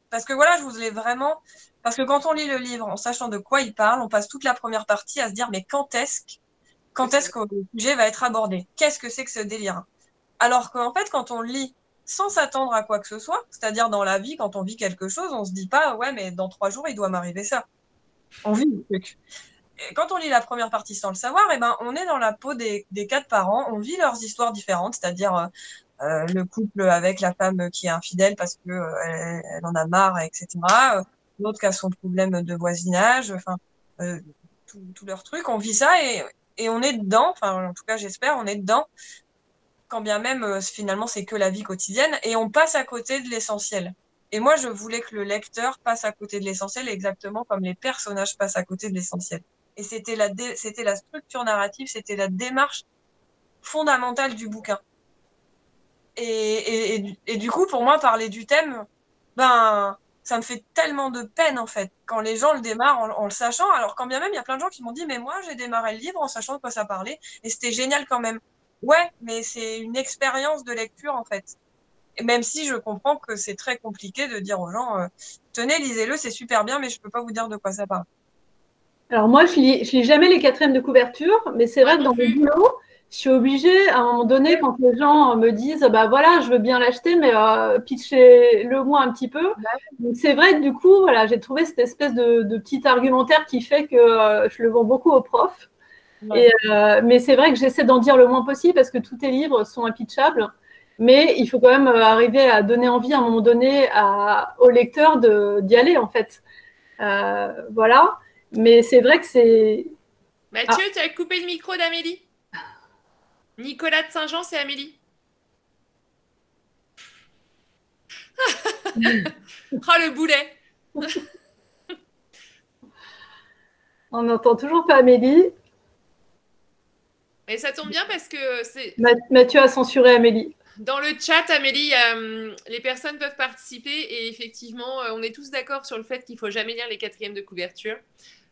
parce que voilà, je voulais vraiment, parce que quand on lit le livre en sachant de quoi il parle, on passe toute la première partie à se dire, mais quand est-ce que le sujet va être abordé? Qu'est-ce que c'est que ce délire? Alors qu'en fait, quand on lit sans s'attendre à quoi que ce soit, c'est-à-dire dans la vie, quand on vit quelque chose, on se dit pas, ouais, mais dans 3 jours, il doit m'arriver ça. On vit le truc. Et quand on lit la première partie sans le savoir, eh ben, on est dans la peau des 4 parents, on vit leurs histoires différentes, c'est-à-dire le couple avec la femme qui est infidèle parce que elle en a marre, etc. L'autre qui a son problème de voisinage, enfin, tout leur truc, on vit ça et on est dedans, enfin, en tout cas, j'espère, on est dedans, quand bien même, finalement, c'est que la vie quotidienne, et on passe à côté de l'essentiel. Et moi, je voulais que le lecteur passe à côté de l'essentiel, exactement comme les personnages passent à côté de l'essentiel. Et c'était la structure narrative, c'était la démarche fondamentale du bouquin. Et du coup, pour moi, parler du thème, ben, ça me fait tellement de peine, en fait, quand les gens le démarrent en le sachant. Alors, quand bien même, il y a plein de gens qui m'ont dit, mais moi, j'ai démarré le livre en sachant de quoi ça parlait, et c'était génial quand même. Ouais, mais c'est une expérience de lecture, en fait. Et même si je comprends que c'est très compliqué de dire aux gens, tenez, lisez-le, c'est super bien, mais je peux pas vous dire de quoi ça parle. Alors moi, je lis jamais les quatrièmes de couverture, mais c'est vrai que dans le boulot, je suis obligée, à un moment donné, quand les gens me disent, bah voilà, je veux bien l'acheter, mais pitchez-le moi un petit peu. Donc c'est vrai que du coup, voilà, j'ai trouvé cette espèce de petit argumentaire qui fait que je le vends beaucoup aux profs. Ouais. Mais c'est vrai que j'essaie d'en dire le moins possible parce que tous tes livres sont impitchables. Mais il faut quand même arriver à donner envie à un moment donné aux lecteurs d'y aller, en fait. Voilà. Mais c'est vrai que c'est... Mathieu, tu as coupé le micro d'Amélie. Nicolas de Saint-Jean, c'est Amélie. Oh, le boulet. On n'entend toujours pas Amélie. Et ça tombe bien parce que c'est... Mathieu a censuré Amélie. Dans le chat, Amélie, les personnes peuvent participer et effectivement, on est tous d'accord sur le fait qu'il ne faut jamais lire les quatrièmes de couverture,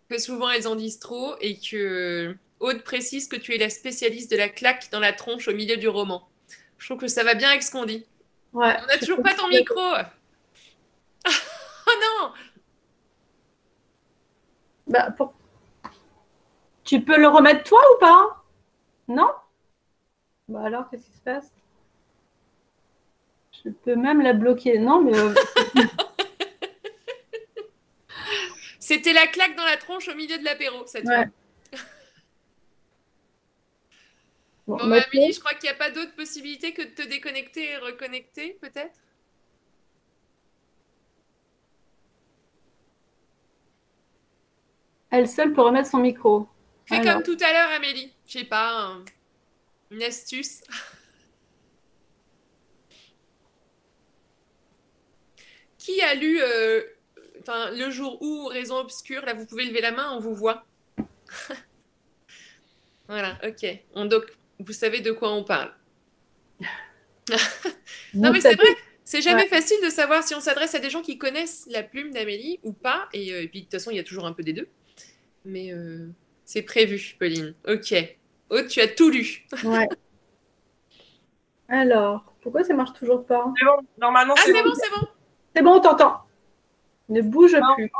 que souvent elles en disent trop et que Aude précise que tu es la spécialiste de la claque dans la tronche au milieu du roman. Je trouve que ça va bien avec ce qu'on dit. Ouais, on n'a toujours pas ton micro. Oh non. Bah, tu peux le remettre toi ou pas? Non? Bah alors, qu'est-ce qui se passe? Je peux même la bloquer. Non, mais... C'était la claque dans la tronche au milieu de l'apéro, cette fois. Bon, Amélie, je crois qu'il n'y a pas d'autre possibilité que de te déconnecter et reconnecter, peut-être? Elle seule peut remettre son micro. Fais comme tout à l'heure, Amélie. Je sais pas, une astuce. Qui a lu Le jour où, Raison obscure? Là, vous pouvez lever la main, on vous voit. Voilà, ok. Donc, vous savez de quoi on parle. Non, mais c'est vrai, c'est jamais facile de savoir si on s'adresse à des gens qui connaissent la plume d'Amélie ou pas. Et puis, de toute façon, il y a toujours un peu des deux. Mais c'est prévu, Pauline. Ok. Aude, tu as tout lu. Ouais. Alors, pourquoi ça marche toujours pas? C'est bon, normalement, c'est bon. C'est bon. C'est bon, on t'entend. Ne bouge plus.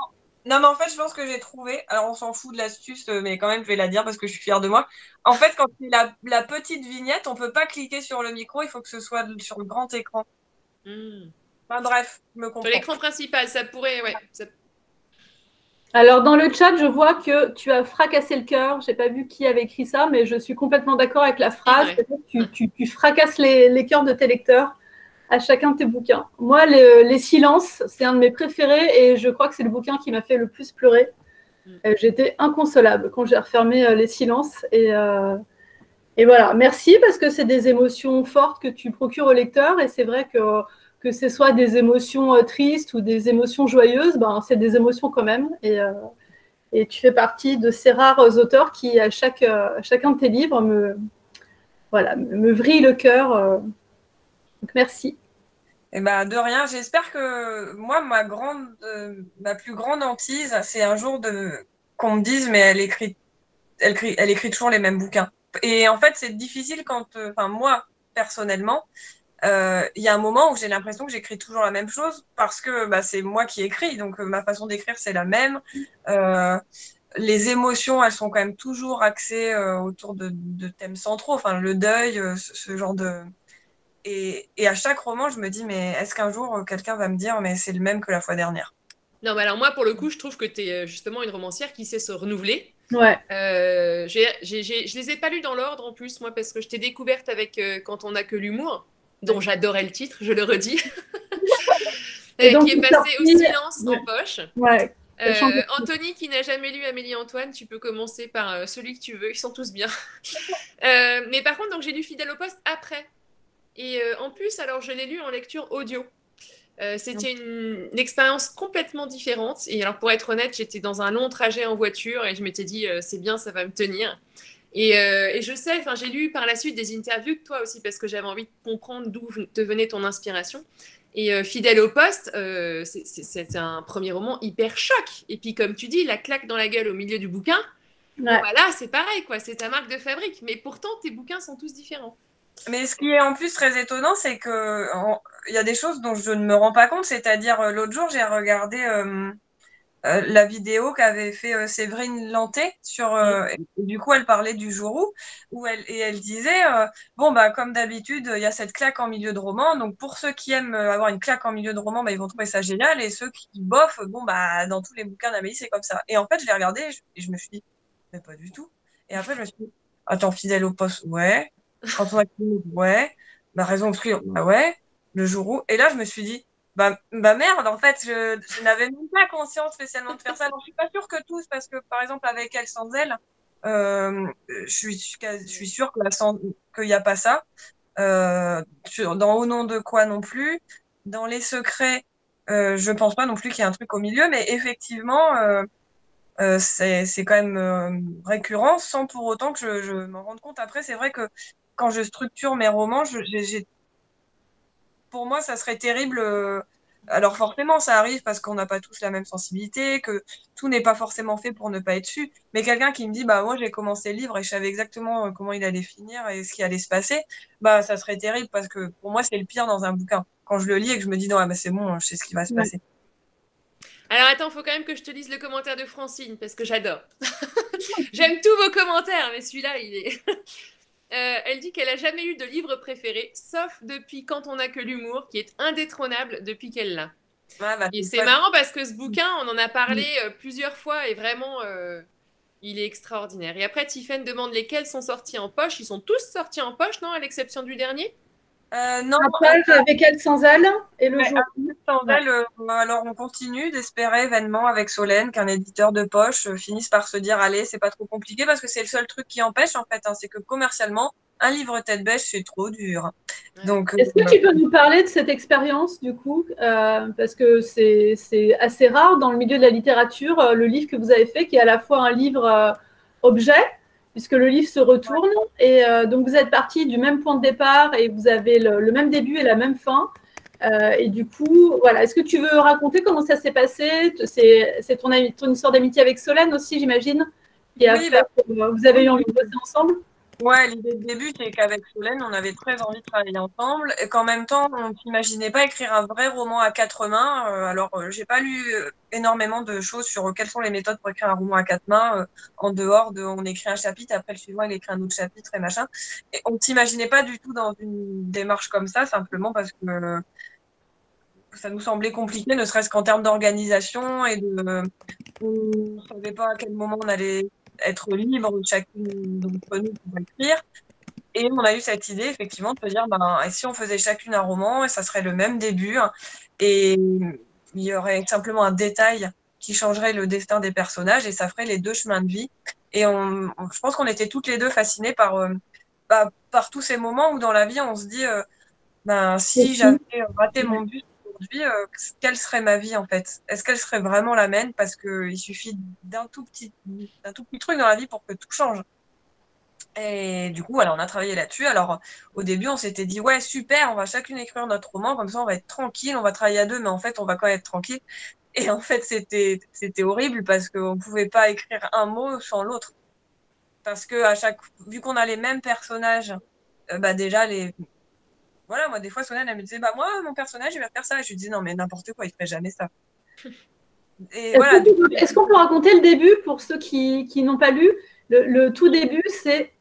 Non, mais en fait, je pense que j'ai trouvé. Alors, on s'en fout de l'astuce, mais quand même, je vais la dire parce que je suis fière de moi. En fait, quand c'est la petite vignette, on ne peut pas cliquer sur le micro, il faut que ce soit sur le grand écran. Enfin, bref, je me comprends. Sur l'écran principal, ça pourrait, ouais. Alors, dans le chat, je vois que tu as fracassé le cœur. Je n'ai pas vu qui avait écrit ça, mais je suis complètement d'accord avec la phrase. Tu fracasses les cœurs de tes lecteurs à chacun de tes bouquins. Moi, les silences, c'est un de mes préférés et je crois que c'est le bouquin qui m'a fait le plus pleurer. J'étais inconsolable quand j'ai refermé les silences. Et voilà, merci parce que c'est des émotions fortes que tu procures au lecteur et c'est vrai que ce soit des émotions tristes ou des émotions joyeuses, ben, c'est des émotions quand même. Et tu fais partie de ces rares auteurs qui, à chacun de tes livres, me vrillent le cœur. Donc, merci. Et ben, de rien. J'espère que moi, ma plus grande hantise, c'est un jour qu'on me dise, mais elle écrit elle écrit toujours les mêmes bouquins. Et en fait, c'est difficile quand, moi, personnellement, il y a un moment où j'ai l'impression que j'écris toujours la même chose parce que c'est moi qui écris, donc ma façon d'écrire, c'est la même. Les émotions, elles sont quand même toujours axées autour de thèmes centraux, enfin le deuil, ce genre de... Et à chaque roman, je me dis, mais est-ce qu'un jour, quelqu'un va me dire, mais c'est le même que la fois dernière? Non, mais alors moi, pour le coup, je trouve que tu es justement une romancière qui sait se renouveler. Ouais. Je les ai pas lus dans l'ordre en plus, moi, parce que je t'ai découverte avec Quand on n'a que l'humour, dont j'adorais le titre, je le redis, Et donc, qui est passé au silence en poche. Ouais. Anthony, qui n'a jamais lu Amélie Antoine, tu peux commencer par celui que tu veux, ils sont tous bien. Mais par contre, donc j'ai lu Fidèle au poste après. Et en plus, alors je l'ai lu en lecture audio. C'était une expérience complètement différente. Et alors, pour être honnête, j'étais dans un long trajet en voiture et je m'étais dit, c'est bien, ça va me tenir. Et je sais, j'ai lu par la suite des interviews de toi aussi parce que j'avais envie de comprendre d'où te venait ton inspiration. Et Fidèle au poste, c'est un premier roman hyper choc. Et puis, comme tu dis, la claque dans la gueule au milieu du bouquin, ouais. Bon, là, c'est pareil, quoi. C'est ta marque de fabrique. Mais pourtant, tes bouquins sont tous différents. Mais ce qui est en plus très étonnant, c'est que il y a des choses dont je ne me rends pas compte. C'est-à-dire, l'autre jour, j'ai regardé la vidéo qu'avait fait Séverine Lanté sur. Et du coup, elle parlait du jour où elle disait bon comme d'habitude, il y a cette claque en milieu de roman. Donc pour ceux qui aiment avoir une claque en milieu de roman, ils vont trouver ça génial. Et ceux qui boffent, dans tous les bouquins d'Amélie, c'est comme ça. Et en fait, je l'ai regardé et je me suis dit mais pas du tout. Et après, je me suis dit attends, Fidèle au poste, ouais. Quand on a ouais, raison obscure, ouais, le jour où. Et là, je me suis dit, merde, en fait, je n'avais même pas conscience spécialement de faire ça. Donc, je suis pas sûre que tous, parce que par exemple, avec Elle sans elle, je suis sûre qu'il n'y a pas ça. Dans Au nom de quoi non plus. Dans Les secrets, je pense pas non plus qu'il y ait un truc au milieu, mais effectivement, c'est quand même récurrent sans pour autant que je m'en rende compte. Après, c'est vrai que quand je structure mes romans, pour moi, ça serait terrible. Alors forcément, ça arrive parce qu'on n'a pas tous la même sensibilité, que tout n'est pas forcément fait pour ne pas être su. Mais quelqu'un qui me dit, moi j'ai commencé le livre et je savais exactement comment il allait finir et ce qui allait se passer, ça serait terrible parce que pour moi, c'est le pire dans un bouquin. Quand je le lis et que je me dis, non, c'est bon, je sais ce qui va se passer. Alors attends, faut quand même que je te lise le commentaire de Francine parce que j'adore. J'aime tous vos commentaires, mais celui-là, il est. Elle dit qu'elle a jamais eu de livre préféré, sauf depuis Quand on n'a que l'humour, qui est indétrônable depuis qu'elle l'a. Et c'est marrant parce que ce bouquin, on en a parlé plusieurs fois et vraiment, il est extraordinaire. Et après, Tiffen demande lesquels sont sortis en poche. Ils sont tous sortis en poche, non, à l'exception du dernier? Non, avec Elle sans elle et le jour. Sans elle, alors on continue d'espérer vainement avec Solène qu'un éditeur de poche finisse par se dire allez, c'est pas trop compliqué parce que c'est le seul truc qui empêche en fait, c'est que commercialement, un livre tête bêche, c'est trop dur. Donc, est-ce que tu peux nous parler de cette expérience du coup, parce que c'est assez rare dans le milieu de la littérature, le livre que vous avez fait qui est à la fois un livre objet, puisque le livre se retourne, et donc vous êtes partis du même point de départ et vous avez le même début et la même fin. Et du coup, voilà. Est-ce que tu veux raconter comment ça s'est passé? C'est ton histoire d'amitié avec Solène aussi, j'imagine, qui a fait que vous avez eu envie de bosser ensemble? Ouais, l'idée de début, c'est qu'avec Solène, on avait très envie de travailler ensemble et qu'en même temps, on n'imaginait pas écrire un vrai roman à quatre mains. Alors, j'ai pas lu énormément de choses sur quelles sont les méthodes pour écrire un roman à quatre mains, en dehors de on écrit un chapitre, après le suivant, il écrit un autre chapitre et machin. Et on ne s'imaginait pas du tout dans une démarche comme ça, simplement parce que ça nous semblait compliqué, ne serait-ce qu'en termes d'organisation et on ne savait pas à quel moment on allait être libre, chacune d'entre nous pour écrire. Et on a eu cette idée, effectivement, de se dire, et si on faisait chacune un roman, et ça serait le même début, et il y aurait simplement un détail qui changerait le destin des personnages, et ça ferait les deux chemins de vie. Et je pense qu'on était toutes les deux fascinées par tous ces moments où dans la vie, on se dit, si j'avais raté mon but aujourd'hui, quelle serait ma vie en fait? Est-ce qu'elle serait vraiment la mienne? Parce qu'il suffit d'un tout petit truc dans la vie pour que tout change. Et du coup, voilà, on a travaillé là-dessus. Alors, au début, on s'était dit, ouais, super, on va chacune écrire notre roman, comme ça, on va être tranquille, on va travailler à deux, mais en fait, on va quand même être tranquille. Et en fait, c'était horrible parce qu'on ne pouvait pas écrire un mot sans l'autre. parce que vu qu'on a les mêmes personnages, déjà voilà, moi des fois Solène elle me disait moi mon personnage il va faire ça, et je lui disais non mais n'importe quoi, il ferait jamais ça. Et voilà. Est-ce qu'on peut raconter le début pour ceux qui n'ont pas lu? Le tout début, c'est...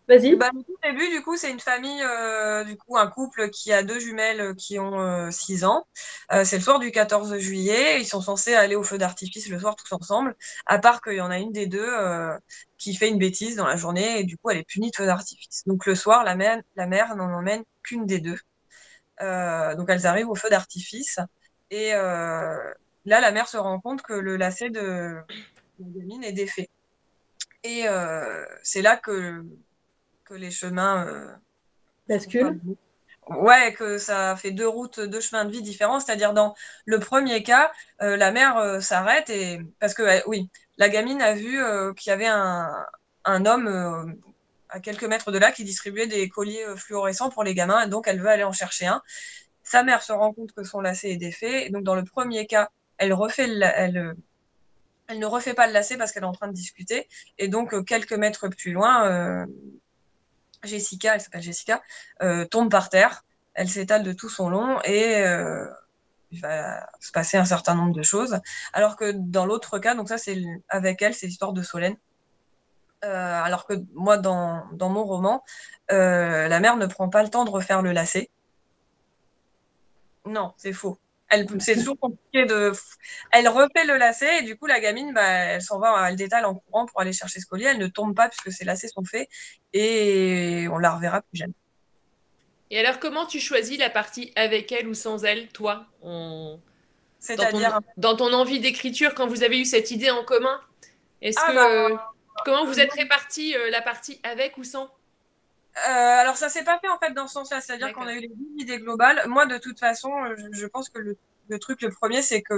Vas-y. Le tout début, du coup, c'est une famille, un couple qui a 2 jumelles qui ont 6 ans. C'est le soir du 14 juillet. Ils sont censés aller au feu d'artifice le soir tous ensemble, à part qu'il y en a une des deux qui fait une bêtise dans la journée et du coup, elle est punie de feu d'artifice. Donc le soir, la mère n'en emmène qu'une des deux. Donc elles arrivent au feu d'artifice et là, la mère se rend compte que le lacet de la gamine est défait. Et c'est là que les chemins basculent. Ouais, que ça fait 2 chemins de vie différents. C'est-à-dire, dans le premier cas, la mère s'arrête parce que, oui, la gamine a vu qu'il y avait un homme à quelques mètres de là qui distribuait des colliers fluorescents pour les gamins, et donc elle veut aller en chercher un. Sa mère se rend compte que son lacet est défait. Et donc, dans le premier cas, elle ne refait pas le lacet parce qu'elle est en train de discuter. Et donc, quelques mètres plus loin, Jessica, elle s'appelle Jessica, tombe par terre. Elle s'étale de tout son long et il va se passer un certain nombre de choses. Alors que dans l'autre cas, donc ça c'est avec elle, c'est l'histoire de Solène. Alors que moi, dans mon roman, la mère ne prend pas le temps de refaire le lacet. Non, c'est faux. C'est toujours compliqué Elle refait le lacet et du coup, la gamine, elle s'en va, elle détale en courant pour aller chercher ce collier. Elle ne tombe pas puisque ses lacets sont faits et on la reverra plus jamais. Et alors, comment tu choisis la partie avec elle ou sans elle, toi, C'est-à-dire dans ton envie d'écriture, quand vous avez eu cette idée en commun? Comment vous êtes répartis la partie avec ou sans? Alors ça s'est pas fait en fait dans ce sens-là, c'est-à-dire qu'on a eu les idées globales. Moi, de toute façon, je pense que le truc, le premier, c'est que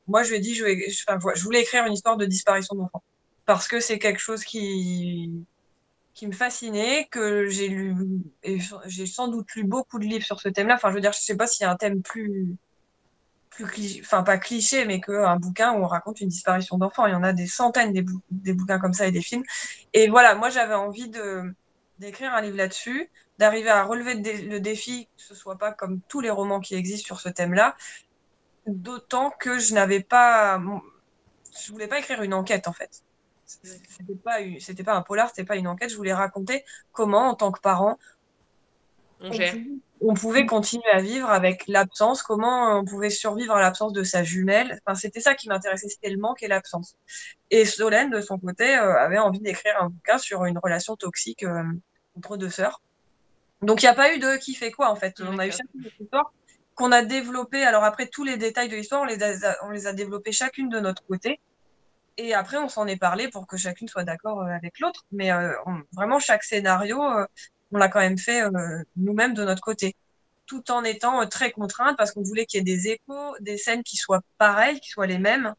moi, je lui ai dit, je voulais écrire une histoire de disparition d'enfants parce que c'est quelque chose qui me fascinait, que j'ai lu, et j'ai sans doute lu beaucoup de livres sur ce thème-là. Enfin, je veux dire, je sais pas s'il y a un thème plus cliché, enfin pas cliché, mais qu'un bouquin où on raconte une disparition d'enfants. Il y en a des centaines des bouquins comme ça et des films. Et voilà, moi, j'avais envie d'écrire un livre là-dessus, d'arriver à relever le défi, que ce soit pas comme tous les romans qui existent sur ce thème-là, d'autant que je voulais pas écrire une enquête en fait. C'était pas un polar, c'était pas une enquête. Je voulais raconter comment, en tant que parent, on pouvait continuer à vivre avec l'absence, comment on pouvait survivre à l'absence de sa jumelle. Enfin, c'était ça qui m'intéressait, c'était le manque et l'absence. Et Solène, de son côté, avait envie d'écrire un bouquin sur une relation toxique entre 2 sœurs. Donc, il n'y a pas eu de qui fait quoi, en fait. On a eu chacune notre histoire qu'on a développée. Alors après, tous les détails de l'histoire, on les a développés chacune de notre côté. Et après, on s'en est parlé pour que chacune soit d'accord avec l'autre. Mais vraiment, chaque scénario, on l'a quand même fait nous-mêmes de notre côté, tout en étant très contrainte parce qu'on voulait qu'il y ait des échos, des scènes qui soient pareilles, qui soient les mêmes,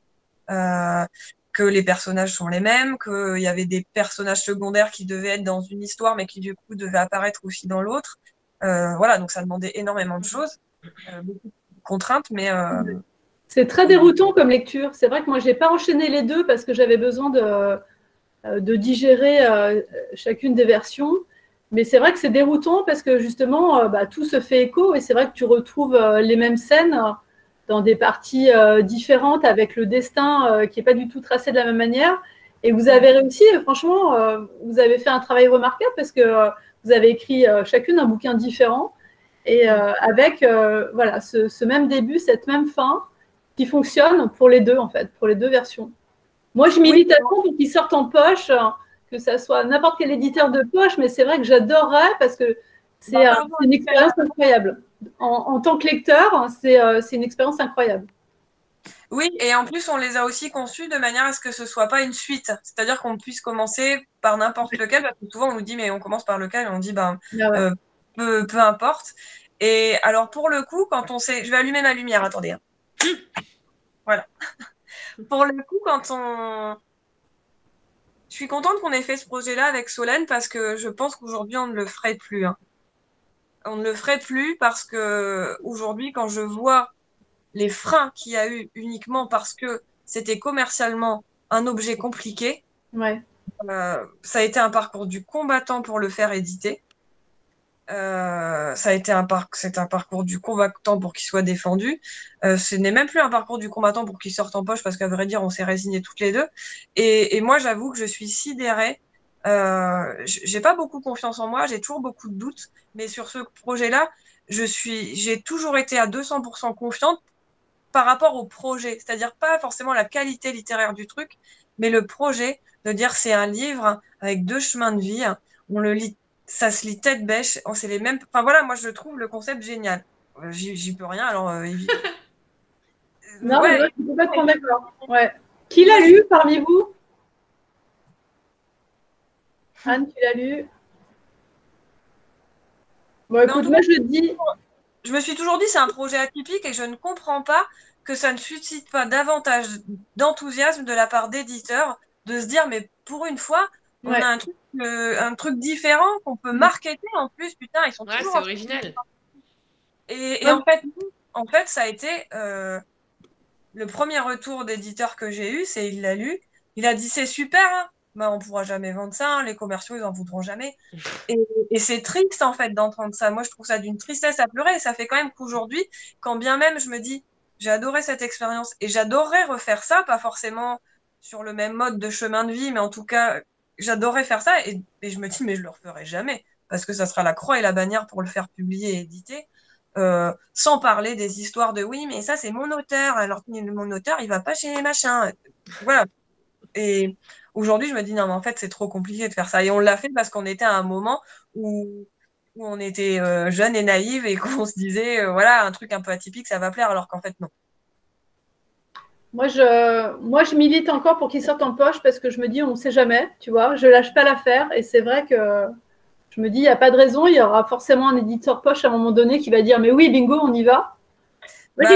que les personnages sont les mêmes, qu'il y avait des personnages secondaires qui devaient être dans une histoire, mais qui du coup devaient apparaître aussi dans l'autre. Voilà, donc ça demandait énormément de choses, beaucoup de contraintes, mais... C'est très déroutant comme lecture. C'est vrai que moi, je n'ai pas enchaîné les deux parce que j'avais besoin de digérer chacune des versions. Mais c'est vrai que c'est déroutant parce que justement, tout se fait écho et c'est vrai que tu retrouves les mêmes scènes dans des parties différentes avec le destin qui n'est pas du tout tracé de la même manière. Et vous avez réussi, franchement, vous avez fait un travail remarquable parce que vous avez écrit chacune un bouquin différent et avec voilà, ce même début, cette même fin qui fonctionne pour les deux, en fait, pour les deux versions. Moi, je milite à fond pour qu'ils sortent en poche, que ça soit n'importe quel éditeur de poche, mais c'est vrai que j'adorerais parce que c'est une expérience incroyable. En tant que lecteur, c'est une expérience incroyable. Oui, et en plus, on les a aussi conçus de manière à ce que ce soit pas une suite. C'est-à-dire qu'on puisse commencer par n'importe lequel, parce que souvent on nous dit, mais on commence par lequel? Et on dit, peu importe. Et alors, pour le coup, quand on sait... Je vais allumer ma lumière, attendez. Voilà. Pour le coup, je suis contente qu'on ait fait ce projet-là avec Solène parce que je pense qu'aujourd'hui, on ne le ferait plus. Hein. On ne le ferait plus parce que aujourd'hui, quand je vois les freins qu'il y a eu uniquement parce que c'était commercialement un objet compliqué, ça a été un parcours du combattant pour le faire éditer. C'est un parcours du combattant pour qu'il soit défendu. Ce n'est même plus un parcours du combattant pour qu'il sorte en poche, parce qu'à vrai dire, on s'est résignés toutes les deux. Et moi, j'avoue que je suis sidérée. J'ai pas beaucoup confiance en moi, j'ai toujours beaucoup de doutes, mais sur ce projet-là, j'ai toujours été à 200% confiante par rapport au projet. C'est-à-dire pas forcément la qualité littéraire du truc, mais le projet, de dire c'est un livre avec 2 chemins de vie, on le lit, ça se lit tête bêche, c'est les mêmes. Enfin voilà, moi je trouve le concept génial. J'y peux rien, alors. Non, mais ouais. moi, je suis complètement d'accord. Ouais. Qui l'a lu parmi vous? Anne, tu l'as lu? Bon, écoute, moi je dis. Je me suis toujours dit c'est un projet atypique et je ne comprends pas que ça ne suscite pas davantage d'enthousiasme de la part d'éditeurs de se dire mais pour une fois on a un truc différent qu'on peut marketer en plus, putain, ils sont toujours c'est original. Et en fait ça a été le premier retour d'éditeur que j'ai eu, c'est il l'a lu, il a dit c'est super, hein. Bah, on pourra jamais vendre ça, hein, les commerciaux ils en voudront jamais. Et c'est triste en fait d'entendre ça. Moi je trouve ça d'une tristesse à pleurer, et ça fait quand même qu'aujourd'hui, quand bien même je me dis j'ai adoré cette expérience et j'adorerais refaire ça, pas forcément sur le même mode de chemin de vie, mais en tout cas j'adorerais faire ça, et je me dis mais je le referai jamais, parce que ça sera la croix et la bannière pour le faire publier et éditer. Sans parler des histoires de oui mais ça c'est mon auteur, alors que mon auteur il va pas chez les machins, voilà. Et aujourd'hui je me dis non mais en fait c'est trop compliqué de faire ça, et on l'a fait parce qu'on était à un moment où on était jeunes et naïves et qu'on se disait voilà, un truc un peu atypique ça va plaire, alors qu'en fait non. Moi je milite encore pour qu'il sorte en poche, parce que je me dis on ne sait jamais, tu vois, je lâche pas l'affaire, et c'est vrai que je me dis, il n'y a pas de raison, il y aura forcément un éditeur poche à un moment donné qui va dire, mais oui, bingo, on y va. Moi,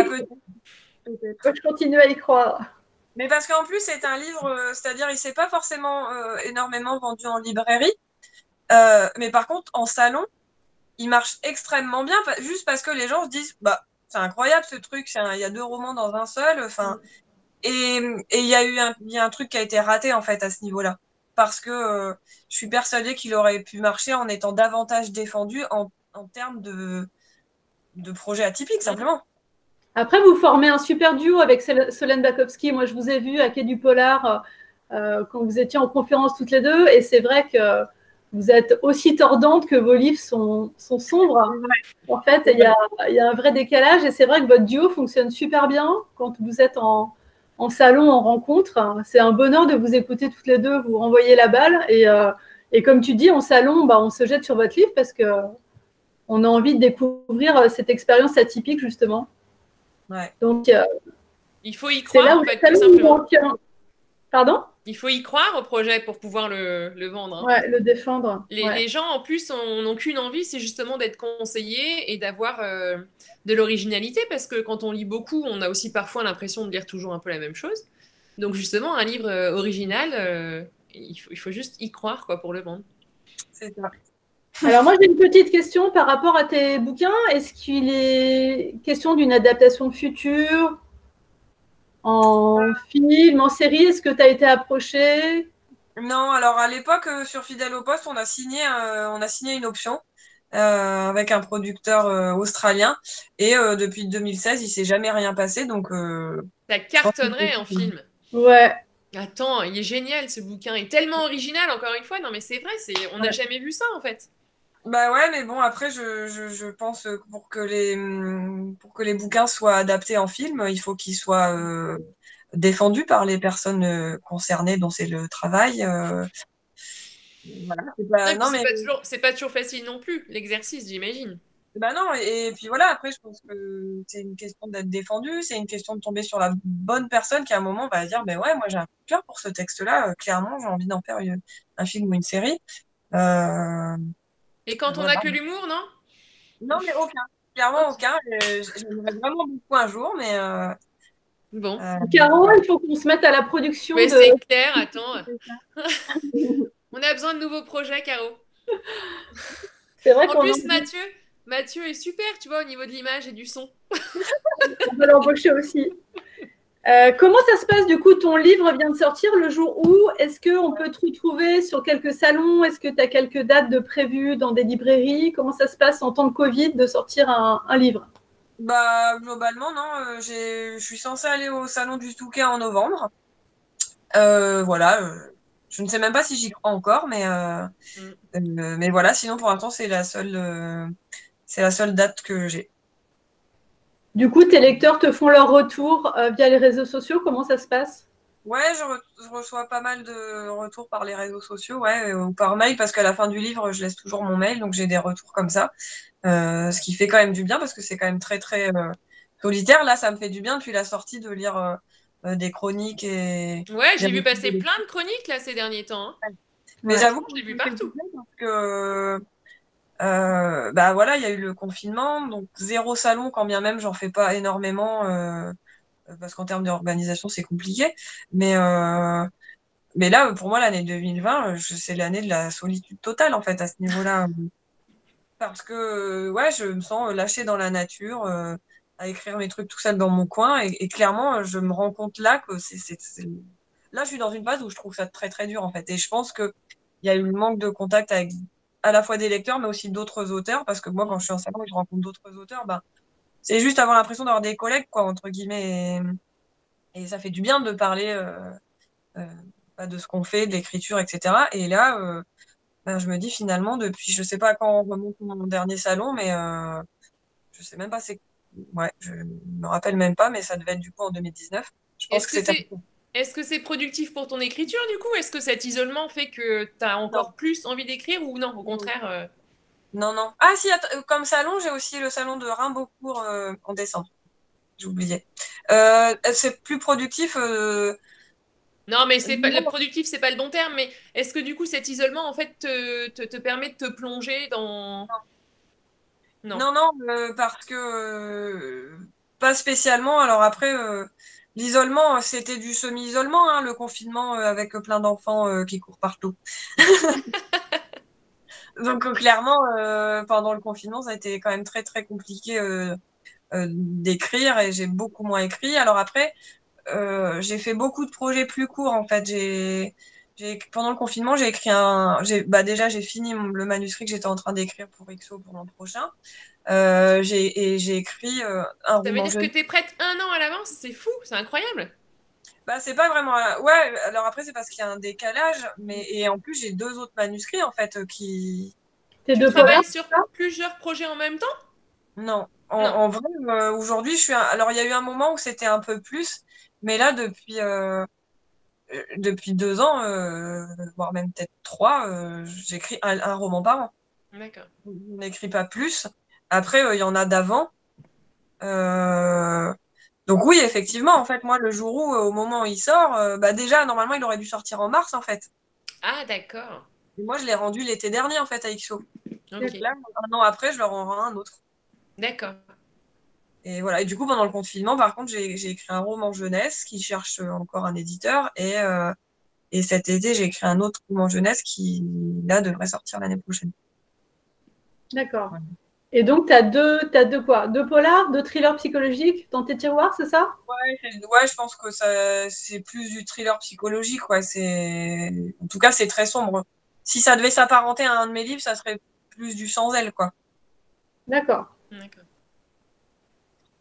je continue à y croire. Mais parce qu'en plus, c'est un livre, c'est-à-dire, il ne s'est pas forcément énormément vendu en librairie, mais par contre, en salon, il marche extrêmement bien, juste parce que les gens se disent, bah, c'est incroyable ce truc, il y a 2 romans dans un seul, enfin. Et il y a un truc qui a été raté en fait à ce niveau-là, parce que je suis persuadée qu'il aurait pu marcher en étant davantage défendu en termes de projet atypique, simplement. Après, vous formez un super duo avec Solène Bakowski. Moi, je vous ai vu à Quai du Polar quand vous étiez en conférence toutes les deux, et c'est vrai que vous êtes aussi tordante que vos livres sont sombres. En fait, il y a un vrai décalage, et c'est vrai que votre duo fonctionne super bien quand vous êtes en salon, en rencontre. C'est un bonheur de vous écouter toutes les deux, vous renvoyer la balle. Et comme tu dis, en salon, on se jette sur votre livre parce qu'on a envie de découvrir cette expérience atypique, justement. Ouais. Donc, il faut y croire, là où en fait, tout simplement. Pardon ? Il faut y croire au projet pour pouvoir le vendre. Hein. Ouais, le défendre. Les gens, en plus, n'ont qu'une envie, c'est justement d'être conseillés et d'avoir de l'originalité, parce que quand on lit beaucoup, on a aussi parfois l'impression de lire toujours un peu la même chose. Donc, justement, un livre original, il faut juste y croire, quoi, pour le vendre. C'est ça. Alors moi, j'ai une petite question par rapport à tes bouquins. Est-ce qu'il est question d'une adaptation future en film, en série? Est-ce que tu as été approché? Non, alors à l'époque, sur Fidèle au poste, on a signé une option avec un producteur australien, et depuis 2016, il s'est jamais rien passé, donc... Ça cartonnerait en film. Ouais. Attends, il est génial ce bouquin, il est tellement original, encore une fois. Non mais c'est vrai, on n'a jamais vu ça en fait. Bah ouais, mais bon, après, je pense que pour que les bouquins soient adaptés en film, il faut qu'ils soient défendus par les personnes concernées dont c'est le travail. Voilà. C'est pas toujours facile non plus, l'exercice, j'imagine. Bah non, et puis voilà, après, je pense que c'est une question d'être défendu, c'est une question de tomber sur la bonne personne qui, à un moment, va dire, ben ouais, moi, j'ai un coup de cœur pour ce texte-là, clairement, j'ai envie d'en faire un film ou une série. Et quand on n'a que l'humour, non? Non, mais aucun. Clairement, aucun. J'aimerais vraiment beaucoup un jour, mais... Bon. Caro, il faut qu'on se mette à la production. Mais c'est clair, attends. On a besoin de nouveaux projets, Caro. C'est vrai en plus, Mathieu est super, tu vois, au niveau de l'image et du son. On va l'embaucher aussi. Comment ça se passe du coup? Ton livre vient de sortir le jour où? Est-ce qu'on peut te retrouver sur quelques salons? Est-ce que tu as quelques dates de prévues dans des librairies? Comment ça se passe en temps de Covid de sortir un livre? Bah, globalement, non. Je suis censée aller au salon du Touquet en novembre. Voilà. Je ne sais même pas si j'y crois encore, mais voilà. Sinon, pour l'instant, c'est la seule date que j'ai. Du coup, tes lecteurs te font leur retour via les réseaux sociaux. Comment ça se passe? Ouais, je reçois pas mal de retours par les réseaux sociaux, ouais, ou par mail, parce qu'à la fin du livre, je laisse toujours mon mail, donc j'ai des retours comme ça. Ce qui fait quand même du bien, parce que c'est quand même très, très solitaire. Là, ça me fait du bien depuis la sortie de lire des chroniques et... Ouais, j'ai vu passer plein de chroniques là ces derniers temps. Hein. Mais ouais, j'avoue que je l'ai vu partout. Parce que bah voilà, il y a eu le confinement, donc 0 salon, quand bien même j'en fais pas énormément, parce qu'en termes d'organisation, c'est compliqué. Mais là, pour moi, l'année 2020, c'est l'année de la solitude totale, en fait, à ce niveau-là. Parce que, ouais, je me sens lâchée dans la nature, à écrire mes trucs tout seul dans mon coin. Et clairement, je me rends compte là que là, je suis dans une phase où je trouve ça très, très dur, en fait. Et je pense qu'il y a eu le manque de contact avec à la fois des lecteurs, mais aussi d'autres auteurs. Parce que moi, quand je suis en salon et que je rencontre d'autres auteurs, bah, c'est juste avoir l'impression d'avoir des collègues, quoi, entre guillemets. Et ça fait du bien de parler de ce qu'on fait, de l'écriture, etc. Et là, ben, je me dis finalement, depuis, je sais pas quand remonte mon dernier salon, mais je sais même pas, ouais, je me rappelle même pas, mais ça devait être du coup en 2019. Je pense que c'était... Est-ce que c'est productif pour ton écriture du coup? Est-ce que cet isolement fait que tu as encore plus envie d'écrire ou non, au contraire Non, non. Ah si, comme salon, j'ai aussi le salon de Rimbaudcourt en décembre. J'oubliais. C'est plus productif. Non, mais le productif, c'est pas le bon terme, mais est-ce que du coup cet isolement en fait te permet de te plonger dans... Non, parce que pas spécialement. Alors après, l'isolement, c'était du semi-isolement, hein, le confinement avec plein d'enfants qui courent partout. Donc clairement, pendant le confinement, ça a été quand même très très compliqué d'écrire et j'ai beaucoup moins écrit. Alors après, j'ai fait beaucoup de projets plus courts en fait. Pendant le confinement, j'ai écrit déjà j'ai fini le manuscrit que j'étais en train d'écrire pour XO pour l'an prochain. J'ai écrit un roman. Ça veut dire que tu es prête 1 an à l'avance? C'est fou, c'est incroyable. Bah, c'est pas vraiment. Ouais, alors après, c'est parce qu'il y a un décalage, et en plus, j'ai 2 autres manuscrits en fait qui. Tu travailles sur plusieurs projets en même temps? Non. En vrai, aujourd'hui, alors, il y a eu un moment où c'était un peu plus, mais là, depuis 2 ans, voire même peut-être 3, j'écris un roman par an. D'accord. Je n'écris pas plus. Après, il y en a d'avant. Donc oui, effectivement, en fait, moi, le jour où, au moment où il sort, bah déjà, normalement, il aurait dû sortir en mars, en fait. Ah, d'accord. Et moi, je l'ai rendu l'été dernier, en fait, à XO. Okay. Donc là, 1 an après, je leur en rends un autre. D'accord. Et voilà. Et du coup, pendant le confinement, par contre, j'ai écrit un roman jeunesse qui cherche encore un éditeur. Et cet été, j'ai écrit un autre roman jeunesse qui, là, devrait sortir l'année prochaine. D'accord. Ouais. Et donc, tu as deux quoi? 2 polars, 2 thrillers psychologiques dans tes tiroirs, c'est ça? Ouais, je pense que c'est plus du thriller psychologique. Ouais. En tout cas, c'est très sombre. Si ça devait s'apparenter à un de mes livres, ça serait plus du sans elle, quoi. D'accord. D'accord.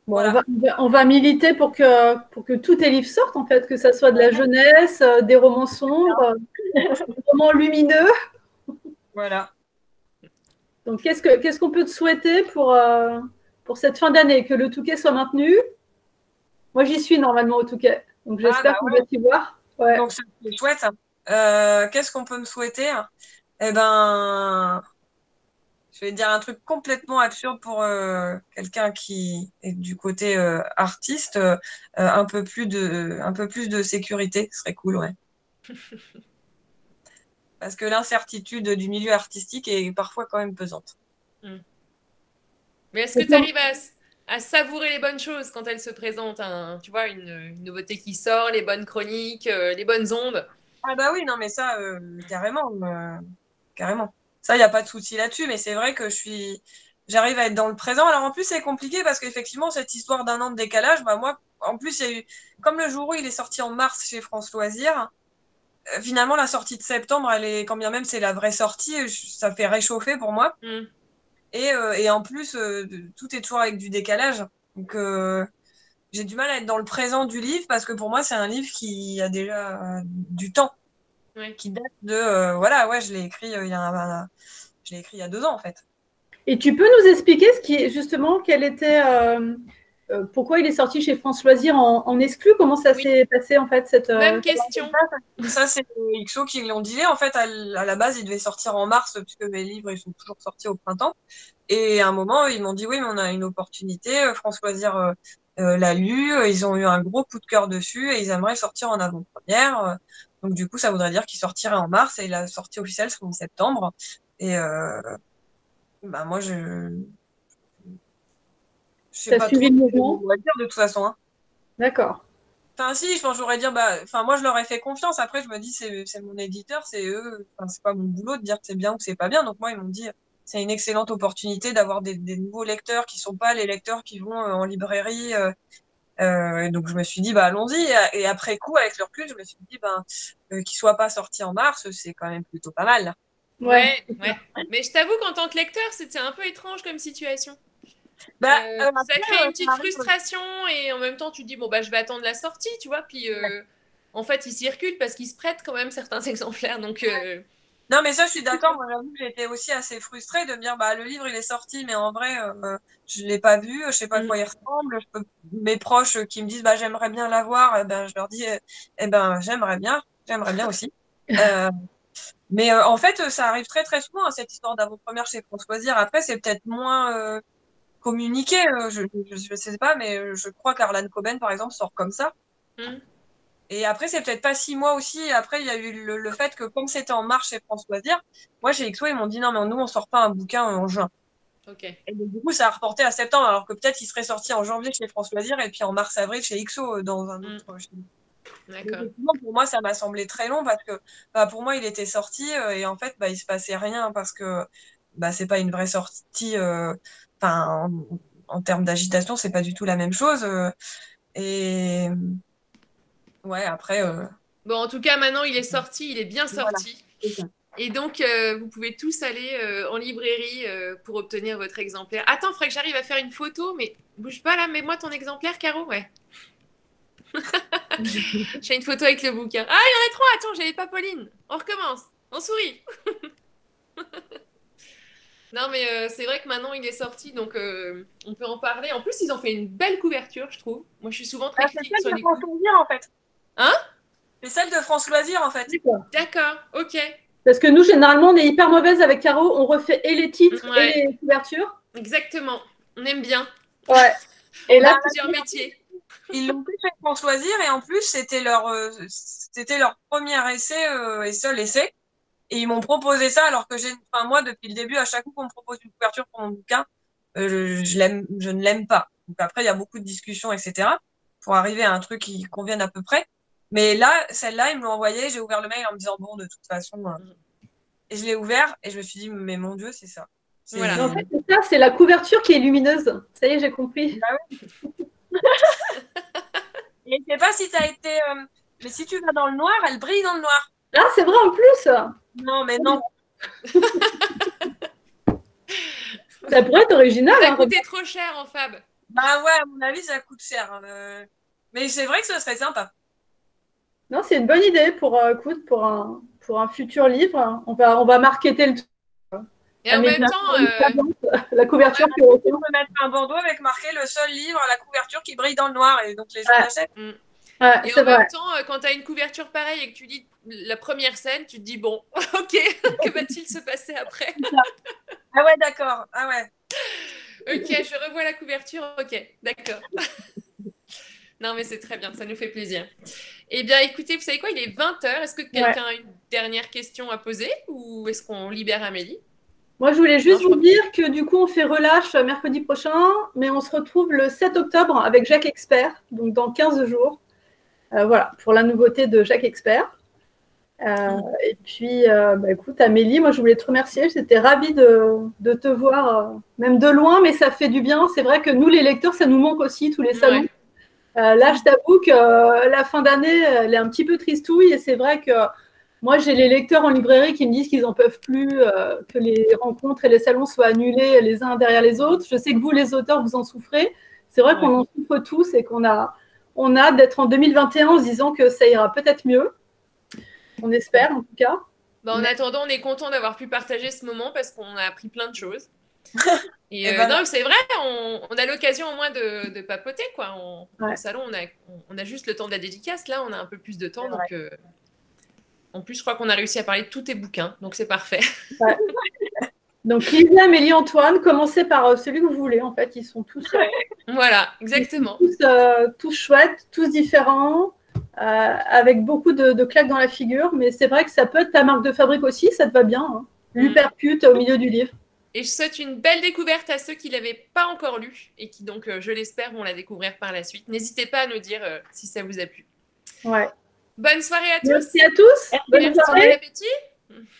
Bon, voilà. on va militer pour que tous tes livres sortent, en fait, que ça soit de la jeunesse, des romans sombres, des romans lumineux. Voilà. Donc, qu'est-ce qu'on peut te souhaiter pour cette fin d'année? Que le Touquet soit maintenu? Moi, j'y suis normalement au Touquet. Donc, j'espère qu'on va t'y voir. Ouais. Donc, c'est chouette. Qu'est-ce qu'on peut me souhaiter? Eh ben, je vais dire un truc complètement absurde pour quelqu'un qui est du côté artiste. Un peu plus de sécurité, ce serait cool, ouais. Parce que l'incertitude du milieu artistique est parfois quand même pesante. Mais est-ce que tu arrives à savourer les bonnes choses quand elles se présentent, tu vois, une nouveauté qui sort, les bonnes chroniques, les bonnes ondes? Ah bah oui, non mais ça, carrément. Carrément. Ça, il n'y a pas de souci là-dessus, mais c'est vrai que j'arrive à être dans le présent. Alors en plus, c'est compliqué parce qu'effectivement, cette histoire d'1 an de décalage, bah moi, en plus, il y a eu, comme le jour où il est sorti en mars chez France Loisirs, finalement, la sortie de septembre, elle est, quand bien même c'est la vraie sortie, ça fait réchauffer pour moi. Et en plus, tout est toujours avec du décalage. Donc, j'ai du mal à être dans le présent du livre parce que pour moi, c'est un livre qui a déjà du temps, qui date de, voilà, ouais, je l'ai écrit il y a 2 ans en fait. Et tu peux nous expliquer ce qui est justement, quel était, pourquoi il est sorti chez France Loisirs en exclu? Comment ça s'est passé en fait cette Même question. Ça c'est XO qui l'ont dit. En fait, à la base, il devait sortir en mars puisque mes livres ils sont toujours sortis au printemps. Et à un moment, ils m'ont dit oui, mais on a une opportunité. France Loisirs l'a lu, ils ont eu un gros coup de cœur dessus et ils aimeraient le sortir en avant-première. Donc du coup, ça voudrait dire qu'il sortirait en mars et la sortie officielle sera en septembre. Et bah moi, je sais pas trop ce que je dois dire de toute façon. Hein. D'accord. Enfin si, je pense j'aurais dire moi je leur ai fait confiance. Après je me dis c'est mon éditeur, c'est eux. Enfin c'est pas mon boulot de dire que c'est bien ou que c'est pas bien. Donc moi ils m'ont dit c'est une excellente opportunité d'avoir des nouveaux lecteurs qui sont pas les lecteurs qui vont en librairie. Donc je me suis dit bah allons-y. Et après coup avec le recul je me suis dit qu'il soit pas sorti en mars c'est quand même plutôt pas mal. Ouais. Mais je t'avoue qu'en tant que lecteur c'était un peu étrange comme situation. Ça crée une petite frustration et en même temps tu te dis bon bah je vais attendre la sortie tu vois puis en fait il circule parce qu'il se prête quand même certains exemplaires donc non mais ça je suis d'accord, moi j'avoue que j'étais aussi assez frustrée de me dire bah le livre il est sorti mais en vrai je l'ai pas vu, je sais pas à quoi il ressemble, mes proches qui me disent bah j'aimerais bien l'avoir, je leur dis j'aimerais bien aussi. Mais en fait ça arrive très très souvent cette histoire d'avant-première chez France Loisirs. Après c'est peut-être moins communiqué, je sais pas, mais je crois qu'Arlan Coben, par exemple, sort comme ça. Et après, c'est peut-être pas 6 mois aussi. Après, il y a eu le fait que comme c'était en mars chez France Loisirs, moi, chez XO, ils m'ont dit non, mais nous, on sort pas un bouquin en juin. Et donc, du coup, ça a reporté à septembre, alors que peut-être il serait sorti en janvier chez France Loisirs et puis en mars-avril chez XO dans un autre. D'accord. Pour moi, ça m'a semblé très long parce que pour moi, il était sorti et en fait, il se passait rien parce que c'est pas une vraie sortie. En termes d'agitation, c'est pas du tout la même chose. Et ouais, après. Bon, en tout cas, maintenant, il est sorti, il est bien sorti. Voilà. Et donc, vous pouvez tous aller en librairie pour obtenir votre exemplaire. Attends, il faudrait que j'arrive à faire une photo, mais bouge pas là, mets-moi ton exemplaire, Caro, ouais. J'ai une photo avec le bouquin. Ah, il y en a 3, attends, j'avais pas Pauline. On recommence, on sourit. Non, mais c'est vrai que maintenant il est sorti, donc on peut en parler. En plus, ils ont fait une belle couverture, je trouve. Moi, je suis souvent très critique sur les France Loisirs, en fait. Hein? C'est celle de France Loisirs, en fait. D'accord, ok. Parce que nous, généralement, on est hyper mauvaise avec Caro. On refait et les titres et les couvertures. Exactement. On aime bien. Ouais. Et là, plusieurs métiers. Ils l'ont fait chez France Loisirs et en plus, c'était leur premier essai et seul essai. Et ils m'ont proposé ça alors que moi, depuis le début, à chaque fois qu'on me propose une couverture pour mon bouquin, je ne l'aime pas. Donc après, il y a beaucoup de discussions, etc. pour arriver à un truc qui convienne à peu près. Mais là, celle-là, ils me l'ont envoyée, j'ai ouvert le mail en me disant, bon, de toute façon, et je l'ai ouvert et je me suis dit, mais mon Dieu, c'est ça. Voilà. En fait, c'est ça, c'est la couverture qui est lumineuse. Ça y est, j'ai compris. Bah oui. Et je sais pas si ça a été... mais si tu vas dans le noir, elle brille dans le noir. Ah, c'est vrai en plus. Non, mais non. Ça pourrait être original. Ça coûtait trop cher en fab. Bah ouais, à mon avis, ça coûte cher. Mais c'est vrai que ce serait sympa. Non, c'est une bonne idée pour un futur livre. On va marketer le truc. Et en même temps, la couverture. On peut mettre un bandeau avec marqué le seul livre à la couverture qui brille dans le noir. Et donc les gens l'achètent. Et en même temps, quand tu as une couverture pareille et que tu lis la première scène, tu te dis bon, ok, que va-t-il se passer après? Ah ouais, d'accord. Ah ouais. Ok, je revois la couverture. Ok, d'accord. Non, mais c'est très bien, ça nous fait plaisir. Eh bien, écoutez, vous savez quoi, il est 20h. Est-ce que quelqu'un a une dernière question à poser ou est-ce qu'on libère Amélie? Moi, je voulais juste vous dire que du coup, on fait relâche mercredi prochain, mais on se retrouve le 7 octobre avec Jacques Expert, donc dans 15 jours. Voilà, pour la nouveauté de Jacques Expert. Et puis, écoute, Amélie, moi, je voulais te remercier. J'étais ravie de te voir, même de loin, mais ça fait du bien. C'est vrai que nous, les lecteurs, ça nous manque aussi, tous les salons. Là, je t'avoue que la fin d'année, elle est un petit peu tristouille et c'est vrai que moi, j'ai les lecteurs en librairie qui me disent qu'ils n'en peuvent plus, que les rencontres et les salons soient annulés les uns derrière les autres. Je sais que vous, les auteurs, vous en souffrez. C'est vrai qu'on en souffre tous et qu'on a hâte d'être en 2021 en se disant que ça ira peut-être mieux. On espère, en tout cas. En attendant, on est content d'avoir pu partager ce moment parce qu'on a appris plein de choses. Et non, c'est vrai, on a l'occasion au moins de papoter, quoi. Au salon, on a juste le temps de la dédicace. Là, on a un peu plus de temps. Donc, en plus, je crois qu'on a réussi à parler de tous tes bouquins. Donc, c'est parfait. Ouais. Donc, Lisa, Amélie, Antoine, commencez par celui que vous voulez. En fait, ils sont tous... voilà, exactement. Tous chouettes, tous différents, avec beaucoup de claques dans la figure. Mais c'est vrai que ça peut être ta marque de fabrique aussi. Ça te va bien. Hein. L'hypercute au milieu du livre. Et je souhaite une belle découverte à ceux qui ne l'avaient pas encore lu et qui, donc, je l'espère, vont la découvrir par la suite. N'hésitez pas à nous dire si ça vous a plu. Ouais. Bonne soirée à tous. Merci à tous. Bonne soirée. Bon appétit.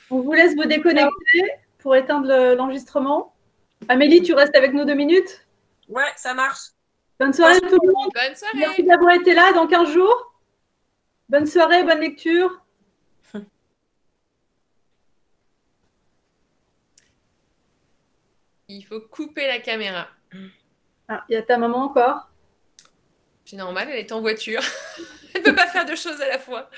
On vous laisse vous déconnecter pour éteindre l'enregistrement. Amélie, tu restes avec nous 2 minutes? Ouais, ça marche. Bonne soirée tout le monde. Bonne soirée. Merci d'avoir été là dans 15 jours. Bonne soirée, bonne lecture. Il faut couper la caméra. Ah, il y a ta maman encore. C'est normal, elle est en voiture. Elle ne peut pas faire 2 choses à la fois.